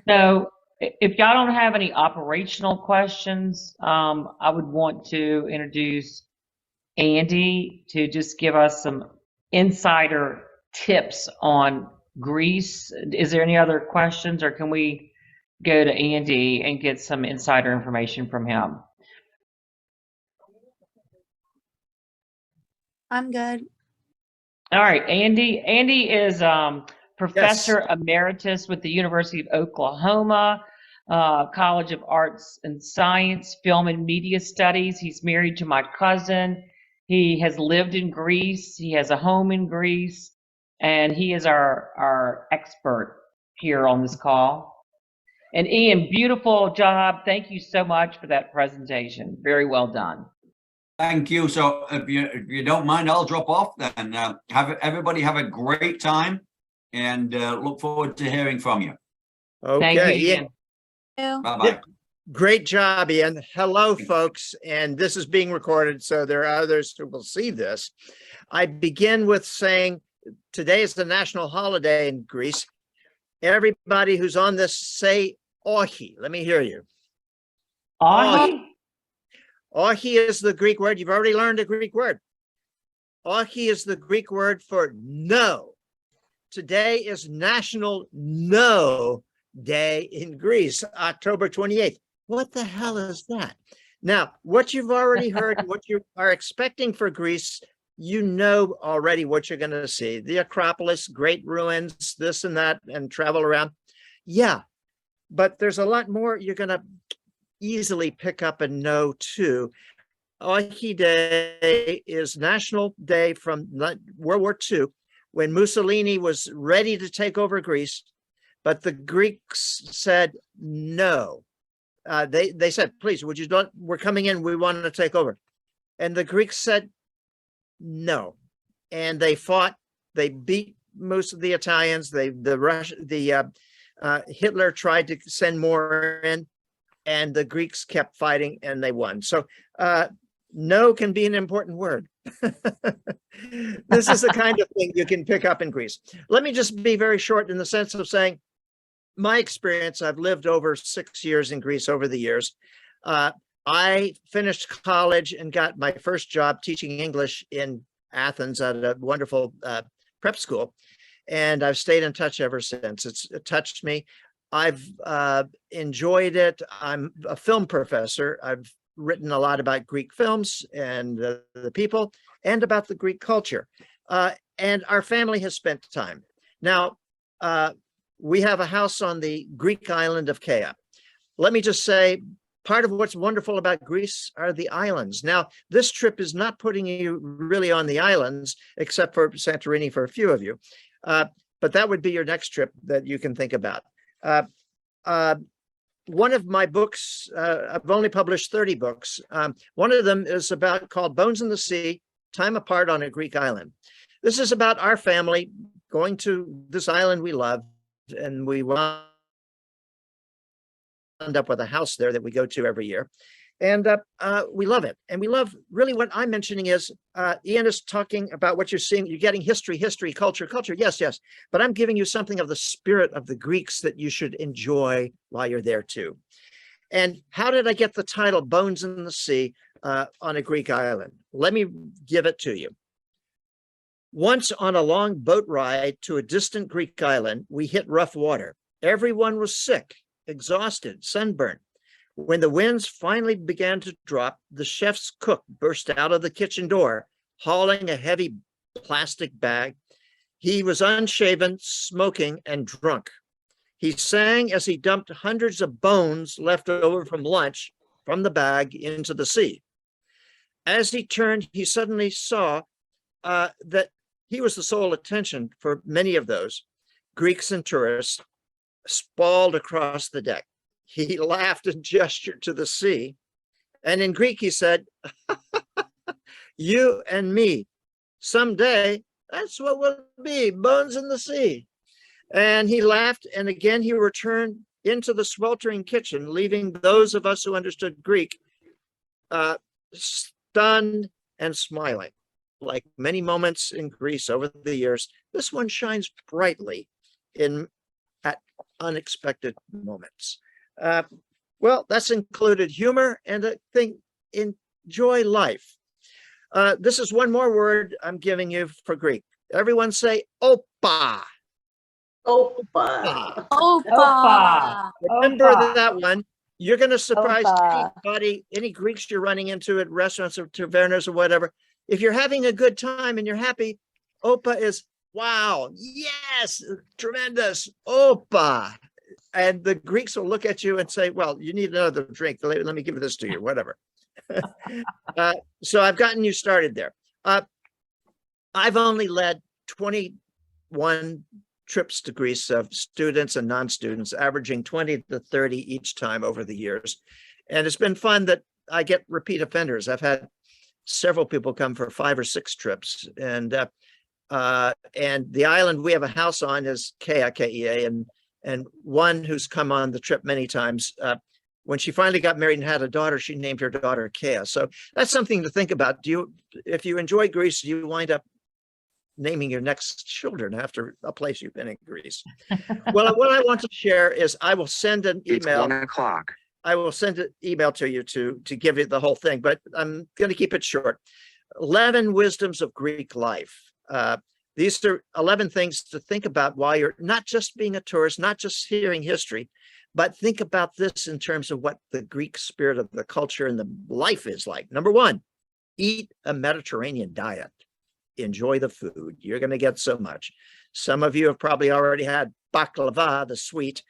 So if y'all don't have any operational questions, I would want to introduce Andy to just give us some insider tips on Greece. Is there any other questions, or can we go to Andy and get some insider information from him? I'm good. All right, Andy. Andy is professor emeritus with the University of Oklahoma, College of Arts and Science, Film and Media Studies. He's married to my cousin. He has lived in Greece. He has a home in Greece, and he is our expert here on this call. And Ian, beautiful job. Thank you so much for that presentation. Very well done. Thank you. So if you don't mind, I'll drop off then. Everybody have a great time, and look forward to hearing from you. Thank you, Okay, Ian. Bye-bye. great job, Ian. Hello, folks. And this is being recorded, so there are others who will see this. I begin with saying today is the national holiday in Greece. Everybody who's on this, say "ohi." Let me hear you. Ahi? "Ohi" is the Greek word. You've already learned a Greek word. Ochi is the Greek word for no. Today is National No Day in Greece, October 28th. What the hell is that? Now, what you've already heard, what you are expecting for Greece, you know already what you're going to see. The Acropolis, great ruins, this and that, and travel around. Yeah, but there's a lot more you're going to easily pick up and know too. Ochi Day is National Day from World War II, when Mussolini was ready to take over Greece, but the Greeks said no. They said, please, would you don't, we're coming in, we want to take over. And the Greeks said no. And they fought, they beat most of the Italians, Hitler tried to send more in, and the Greeks kept fighting and they won. So no can be an important word. This is the kind of thing you can pick up in Greece. Let me just be very short in the sense of saying, my experience, I've lived over 6 years in Greece over the years. I finished college and got my first job teaching English in Athens at a wonderful prep school. And I've stayed in touch ever since. It touched me. I've enjoyed it. I'm a film professor. I've written a lot about Greek films and the people and about the Greek culture. And our family has spent time. Now, we have a house on the Greek island of Kea. Let me just say, part of what's wonderful about Greece are the islands. Now, this trip is not putting you really on the islands, except for Santorini for a few of you. But that would be your next trip that you can think about. One of my books, I've only published 30 books. One of them is called Bones in the Sea, Time Apart on a Greek Island. This is about our family going to this island we love, and we wound up with a house there that we go to every year. And we love it. And we love, really what I'm mentioning is, Ian is talking about what you're seeing. You're getting history, culture. Yes, yes. But I'm giving you something of the spirit of the Greeks that you should enjoy while you're there too. And how did I get the title Bones in the Sea on a Greek island? Let me give it to you. Once on a long boat ride to a distant Greek island, we hit rough water. Everyone was sick, exhausted, sunburned. When the winds finally began to drop, the chef's cook burst out of the kitchen door, hauling a heavy plastic bag. He was unshaven, smoking, and drunk. He sang as he dumped hundreds of bones left over from lunch from the bag into the sea. As he turned, he suddenly saw that he was the sole attention for many of those Greeks and tourists sprawled across the deck. He laughed and gestured to the sea. And in Greek, he said, you and me, someday, that's what we'll be, bones in the sea. And he laughed. And again, he returned into the sweltering kitchen, leaving those of us who understood Greek stunned and smiling. Like many moments in Greece over the years, this one shines brightly at unexpected moments. Well, that's included humor and I think enjoy life. This is one more word I'm giving you for Greek. Everyone say opa. Opa. Opa. Remember Opa. that one. You're going to surprise Opa. anybody, any Greeks you're running into at restaurants or tavernas or whatever. If you're having a good time and you're happy, opa is wow, yes, tremendous, opa. And the Greeks will look at you and say, well, you need another drink. Let me give this to you, whatever. So I've gotten you started there. I've only led 21 trips to Greece of students and non-students, averaging 20 to 30 each time over the years. And it's been fun that I get repeat offenders. I've had several people come for 5 or 6 trips. And the island we have a house on is Kea, K-E-A, and one who's come on the trip many times, when she finally got married and had a daughter, she named her daughter Kea. So that's something to think about. If you enjoy Greece, you wind up naming your next children after a place you've been in Greece. Well, what I want to share is I will send an email. It's 1 o'clock. I will send an email to you to give you the whole thing, but I'm going to keep it short. 11 wisdoms of Greek life. These are 11 things to think about while you're not just being a tourist, not just hearing history, but think about this in terms of what the Greek spirit of the culture and the life is like. Number one, eat a Mediterranean diet. Enjoy the food. You're going to get so much. Some of you have probably already had baklava, the sweet,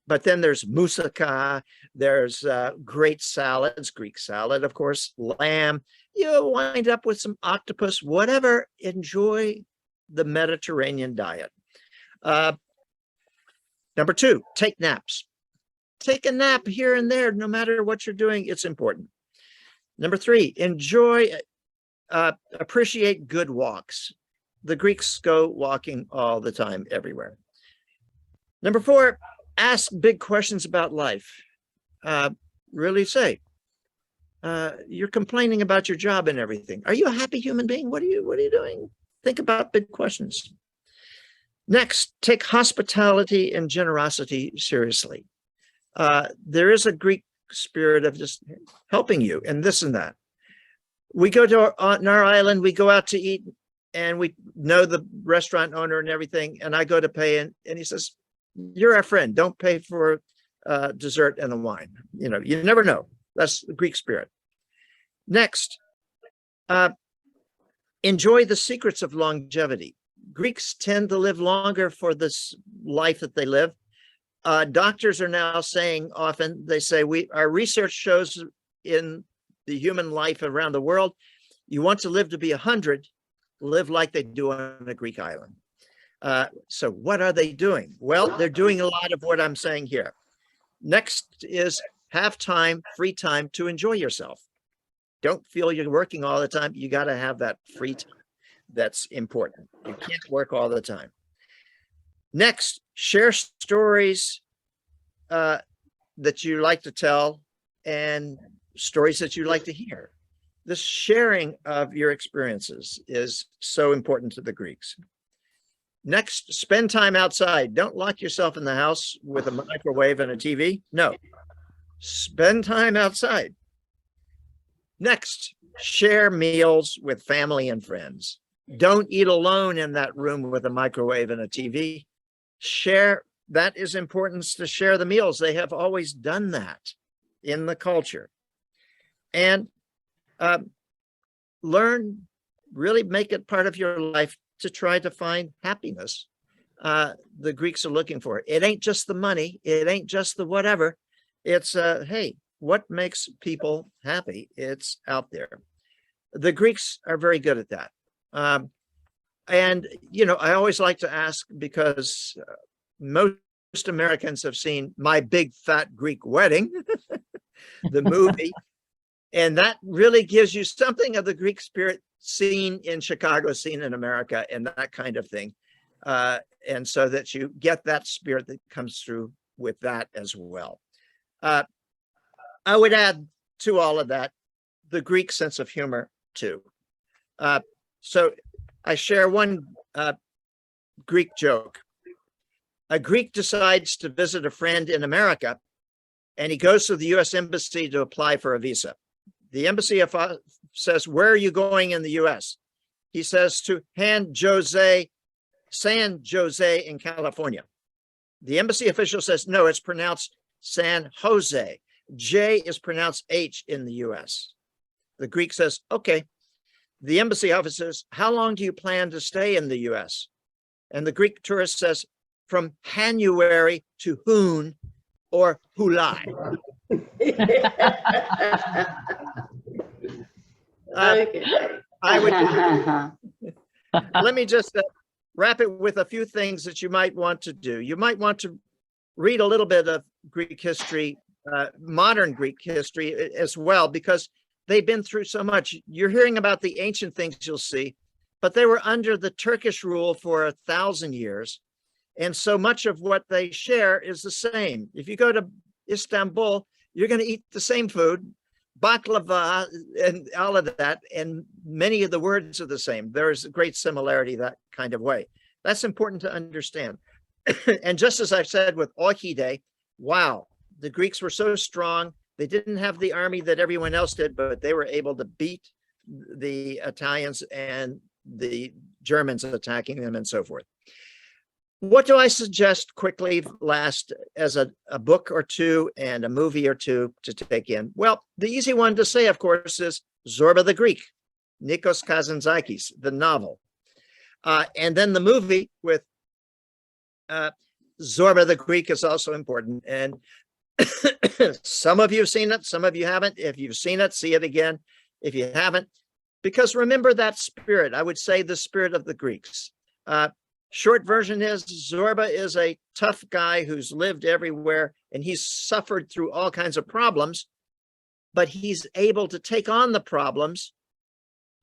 but then there's moussaka, there's great salads, Greek salad, of course, lamb. You'll wind up with some octopus, whatever. Enjoy the Mediterranean diet. Number two, take naps. Take a nap here and there, no matter what you're doing, it's important. Number three, appreciate good walks. The Greeks go walking all the time, everywhere. Number four, ask big questions about life. Really say, you're complaining about your job and everything. Are you a happy human being? What are you doing? Think about big questions. Next, take hospitality and generosity seriously. There is a Greek spirit of just helping you and this and that. We go to on our island, we go out to eat and we know the restaurant owner and everything. And I go to pay and he says, you're our friend. Don't pay for dessert and the wine. You know, you never know. That's the Greek spirit. Next, enjoy the secrets of longevity. Greeks tend to live longer for this life that they live. Doctors are now saying often, they say, our research shows in the human life around the world, you want to live to be 100, live like they do on a Greek island. So what are they doing? Well, they're doing a lot of what I'm saying here. Next is have time, free time to enjoy yourself. Don't feel you're working all the time. You got to have that free time. That's important. You can't work all the time. Next, share stories that you like to tell and stories that you like to hear. The sharing of your experiences is so important to the Greeks. Next, spend time outside. Don't lock yourself in the house with a microwave and a TV. No, spend time outside. Next, share meals with family and friends. Don't eat alone in that room with a microwave and a TV. Share, that is important to share the meals. They have always done that in the culture. And learn, really make it part of your life to try to find happiness. The Greeks are looking for it. It ain't just the money. It ain't just the whatever. It's, hey, what makes people happy? It's out there. The Greeks are very good at that. And, you know, I always like to ask because most Americans have seen My Big Fat Greek Wedding, the movie, and that really gives you something of the Greek spirit seen in Chicago, seen in America, and that kind of thing. And so that you get that spirit that comes through with that as well. I would add to all of that, the Greek sense of humor too. So I share one Greek joke. A Greek decides to visit a friend in America, and he goes to the US Embassy to apply for a visa. The embassy says, where are you going in the US? He says to San Jose in California. The embassy official says, no, it's pronounced San Jose. J is pronounced H in the US. The Greek says, okay. The embassy officer says, how long do you plan to stay in the US? And the Greek tourist says, from January to Hoon or Hulai. I would, let me just wrap it with a few things that you might want to do. You might want to read a little bit of Greek history, modern Greek history as well, because they've been through so much. You're hearing about the ancient things you'll see, but they were under the Turkish rule for 1,000 years. And so much of what they share is the same. If you go to Istanbul, you're going to eat the same food, baklava and all of that. And many of the words are the same. There is a great similarity that kind of way. That's important to understand. And just as I've said with Orchide, wow, the Greeks were so strong. They didn't have the army that everyone else did, but they were able to beat the Italians and the Germans attacking them and so forth. What do I suggest quickly last as a book or two and a movie or two to take in? Well, the easy one to say, of course, is Zorba the Greek, Nikos Kazantzakis, the novel. And then the movie with Zorba the Greek is also important. And some of you have seen it, some of you haven't. If you've seen it, see it again. If you haven't, because remember that spirit, I would say the spirit of the Greeks. Short version is Zorba is a tough guy who's lived everywhere and he's suffered through all kinds of problems, but he's able to take on the problems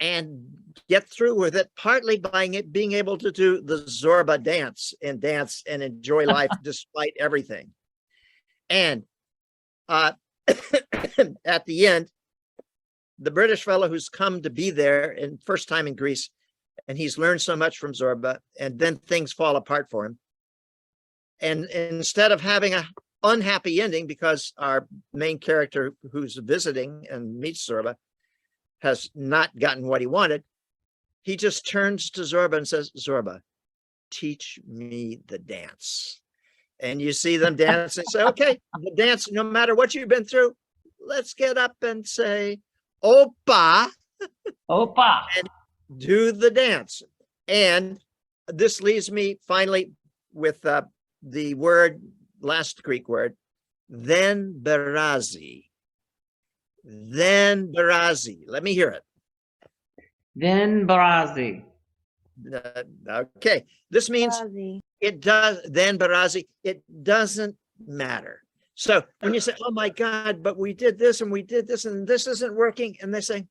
and get through with it, partly by being able to do the Zorba dance and enjoy life despite everything. And at the end, the British fellow who's come to be there and first time in Greece, and he's learned so much from Zorba, and then things fall apart for him. And instead of having a unhappy ending because our main character who's visiting and meets Zorba has not gotten what he wanted, he just turns to Zorba and says, Zorba, teach me the dance. And you see them dance and say, okay, the dance, no matter what you've been through, let's get up and say, Opa. Opa. And do the dance. And this leaves me finally with the word, last Greek word, then berazi. Then berazi. Let me hear it. Then Barazi. Okay. This means Barazi. it does, then berazi, it doesn't matter. So when you say, oh my God, but we did this and we did this and this isn't working, and they say,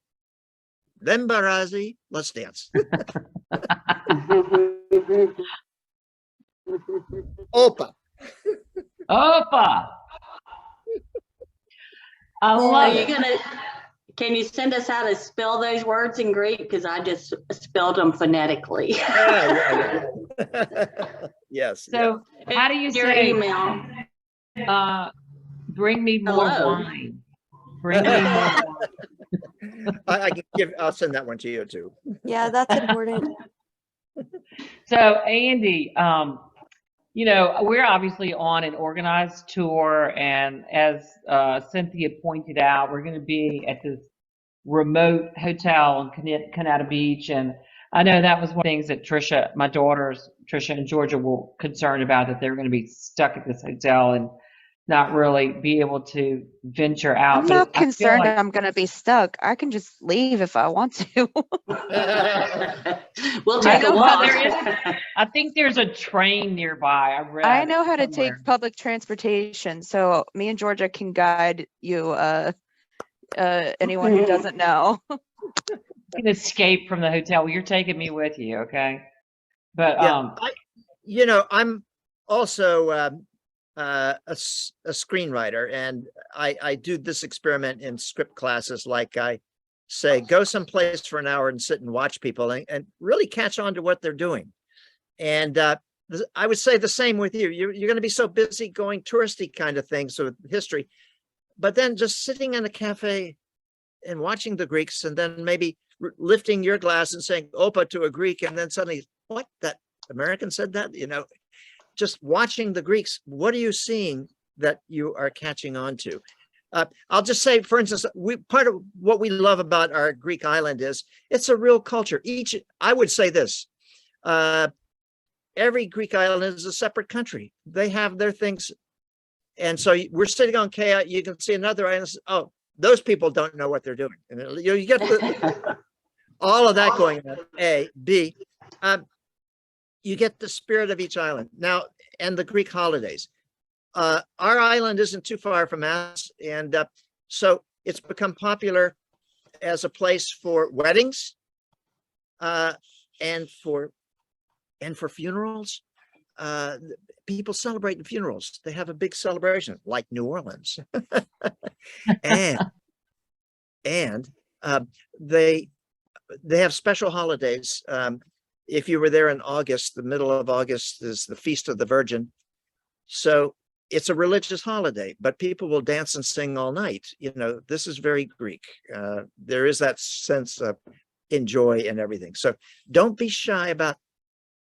then berazi, let's dance. Opa. Opa. I Are love you it. can you send us how to spell those words in Greek? Because I just spelled them phonetically. Yeah. Yes. So how do you Your say, email. bring me more Hello. wine? Bring me more wine. I can I'll send that one to you too. Yeah, that's important. So Andy, we're obviously on an organized tour, and as Cynthia pointed out, we're going to be at this remote hotel in Canada Beach, and I know that was one of the things that Trisha, my daughters, Trisha and Georgia, were concerned about, that they were going to be stuck at this hotel and not really be able to venture out. I'm But not I feel concerned like- I'm gonna be stuck. I can just leave if I want to. We'll take a Well, walk. there is I think there's a train nearby. I read. I know how to somewhere. take public transportation, so me and Georgia can guide you, anyone who doesn't know. You can escape from the hotel. Well, you're taking me with you, okay? But Yeah, I'm also a screenwriter, and I do this experiment in script classes. Like I say, go someplace for an hour and sit and watch people and really catch on to what they're doing. And I would say the same with you. You're going to be so busy going touristy kind of things with history, but then just sitting in a cafe and watching the Greeks, and then maybe lifting your glass and saying Opa to a Greek, and then suddenly, what, that American said that? Just watching the Greeks, what are you seeing that you are catching on to? I'll just say, for instance, part of what we love about our Greek island is it's a real culture. I would say this, every Greek island is a separate country. They have their things. And so we're sitting on Kea, you can see another island. Oh, those people don't know what they're doing. And you get all of that going on. A, B, you get the spirit of each island. Now, and the Greek holidays. Our island isn't too far from us. And so it's become popular as a place for weddings and for funerals. People celebrate the funerals. They have a big celebration like New Orleans. and they have special holidays. If you were there in August, the middle of August is the Feast of the Virgin. So it's a religious holiday, but people will dance and sing all night. This is very Greek. There is that sense of enjoy and everything. So don't be shy about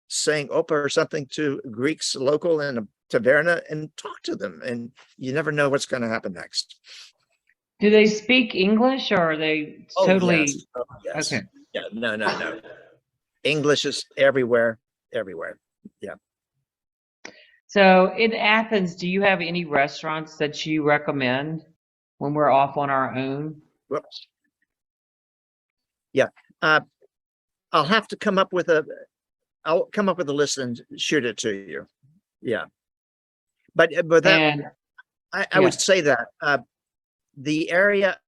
saying Opa or something to Greeks local in a taverna and talk to them. And you never know what's going to happen next. Do they speak English or are they totally? Yes. Oh, yes. Okay. Yeah, no. English is everywhere. Yeah. So in Athens, do you have any restaurants that you recommend when we're off on our own? Whoops. Yeah. I'll have to come up with a list and shoot it to you. Yeah. But that, And I would say that the area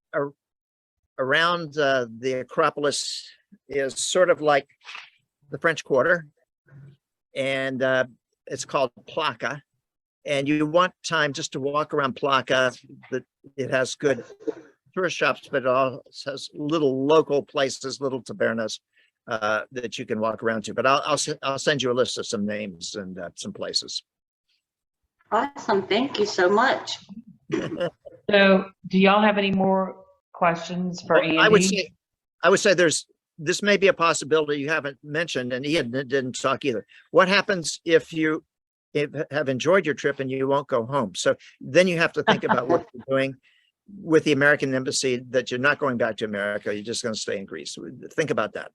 around the Acropolis is sort of like the French Quarter, and it's called Plaka. And you want time just to walk around Plaka. It has good tourist shops, but it also has little local places, little tavernas that you can walk around to. But I'll send you a list of some names and some places. Awesome. Thank you so much. so do y'all have any more questions for Andy? I would say this may be a possibility you haven't mentioned, and Ian didn't talk either. What happens if you have enjoyed your trip and you won't go home? So then you have to think about what you're doing with the American embassy, that you're not going back to America. You're just going to stay in Greece. Think about that.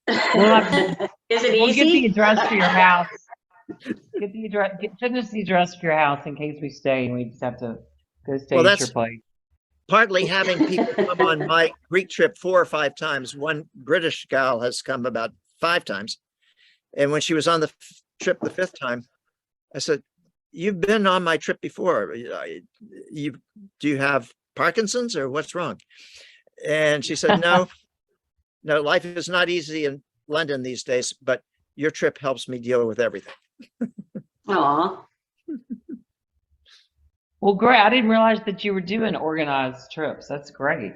Is it We'll get the easy? address for your house. Get the address. Send us the address for your house in case we stay and we just have to go stay Well, at that's your place. Partly having people come on my Greek trip 4 or 5 times. One British gal has come about 5 times. And when she was on the trip the 5th time, I said, "You've been on my trip before. Do you have Parkinson's or what's wrong?" And she said, no, life is not easy in London these days, but your trip helps me deal with everything. Aw. Well, great. I didn't realize that you were doing organized trips. That's great.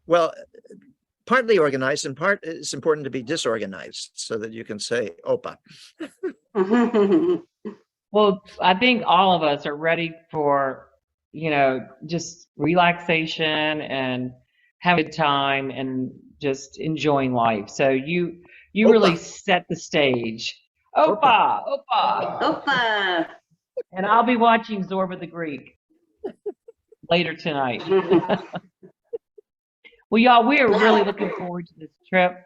Well, partly organized, and part it's important to be disorganized so that you can say Opa. Well, I think all of us are ready for, just relaxation and having a good time and just enjoying life. So you Opa. really set the stage. Opa, Opa. Opa. And I'll be watching Zorba the Greek later tonight. Well, y'all, we are really looking forward to this trip.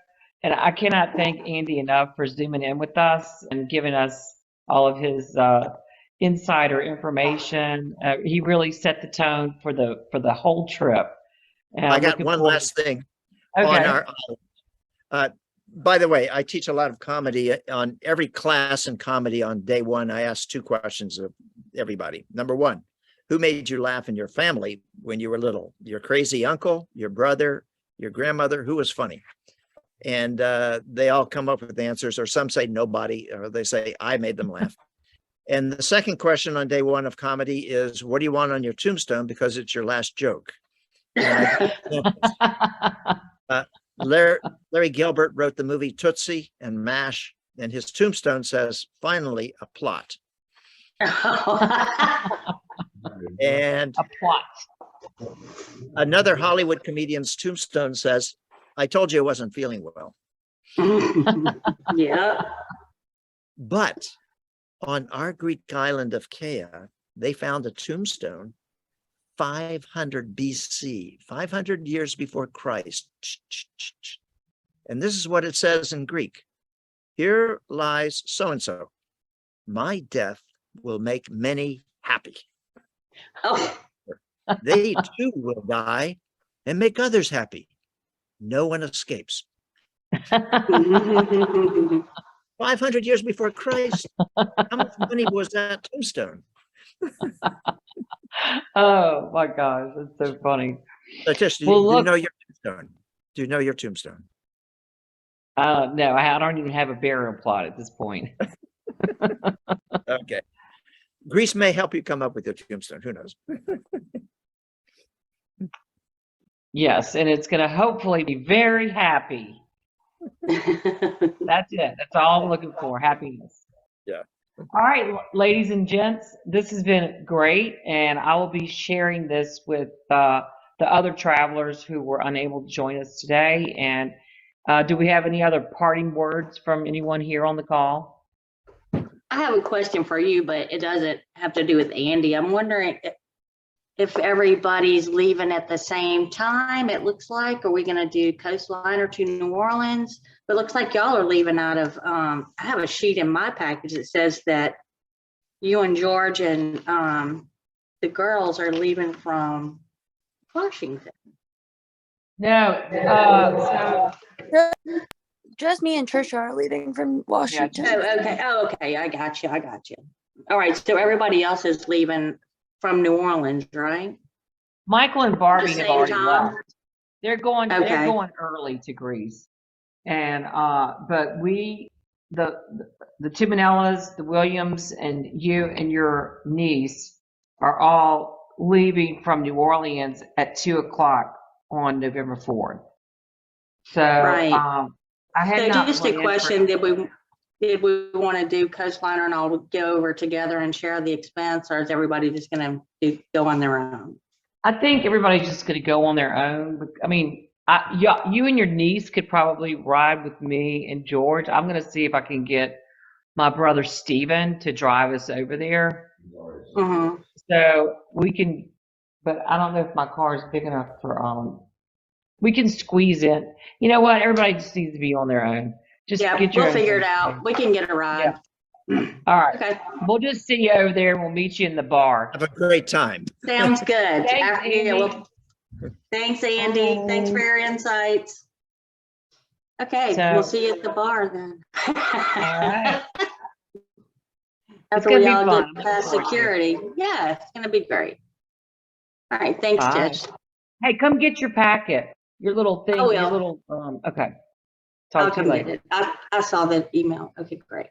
And I cannot thank Andy enough for zooming in with us and giving us all of his insider information. He really set the tone for the whole trip. And I I'm got looking one forward- last thing Okay. on our by the way, I teach a lot of comedy. On every class in comedy on day 1, I ask 2 questions of everybody. Number 1, who made you laugh in your family when you were little? Your crazy uncle, your brother, your grandmother? Who was funny? And they all come up with answers, or some say nobody, or they say I made them laugh. And the second question on day 1 of comedy is, what do you want on your tombstone, because it's your last joke? And Larry Gilbert wrote the movie Tootsie and MASH, and his tombstone says, "Finally, a plot." And A plot. another Hollywood comedian's tombstone says, "I told you I wasn't feeling well." Yeah. But on our Greek island of Kea, they found a tombstone 500 BC, 500 years before Christ. And this is what it says in Greek. Here lies so-and-so. My death will make many happy. Oh. They too will die and make others happy. No one escapes. 500 years before Christ. How much money was that tombstone? Oh my gosh, that's so funny. Letitia, do Well, you look- know your tombstone? Do you know your tombstone? No, I don't even have a burial plot at this point. Okay. Greece may help you come up with your tombstone. Who knows? Yes, and it's going to hopefully be very happy. That's it. That's all I'm looking for. Happiness. All right, ladies and gents, this has been great, and I will be sharing this with the other travelers who were unable to join us today. And do we have any other parting words from anyone here on the call? I have a question for you, but it doesn't have to do with Andy. I'm wondering if everybody's leaving at the same time, it looks like. Are we going to do Coastliner to New Orleans? But it looks like y'all are leaving out of, I have a sheet in my package that says that you and George and the girls are leaving from Washington. No, Just me and Trisha are leaving from Washington. Oh, okay. I got you. All right. So everybody else is leaving from New Orleans, right? Michael and Barbie At the have same already time? left. They're going Okay. early to Greece. And but the Timonellas, the Williams, and you and your niece are all leaving from New Orleans at 2:00 on November 4th. So Right. I had So not just a planned for- question, did we want to do Coastliner and all go over together and share the expense, or is everybody just going to go on their own? I think everybody's just going to go on their own. But, I mean, you and your niece could probably ride with me and George. I'm going to see if I can get my brother Steven to drive us over there. Mhm. So we can, but I don't know if my car is big enough for, we can squeeze in. You know what? Everybody just needs to be on their own. Just Yeah, get your we'll own figure it thing. out. We can get a ride. All right. Okay, We'll just see you over there and we'll meet you in the bar. Have a great time. sounds good. Thanks, Andy. Thanks, Andy. Thanks for your insights. Okay, So- we'll see you at the bar then. All right. After gonna we be all fun. get past security. Yeah, it's gonna be great. All right, thanks, Bye. Tish. Hey, come get your packet. Your little thing, I will. your little, okay. I'll Talk to you come get later. it. I saw the email. Okay, great.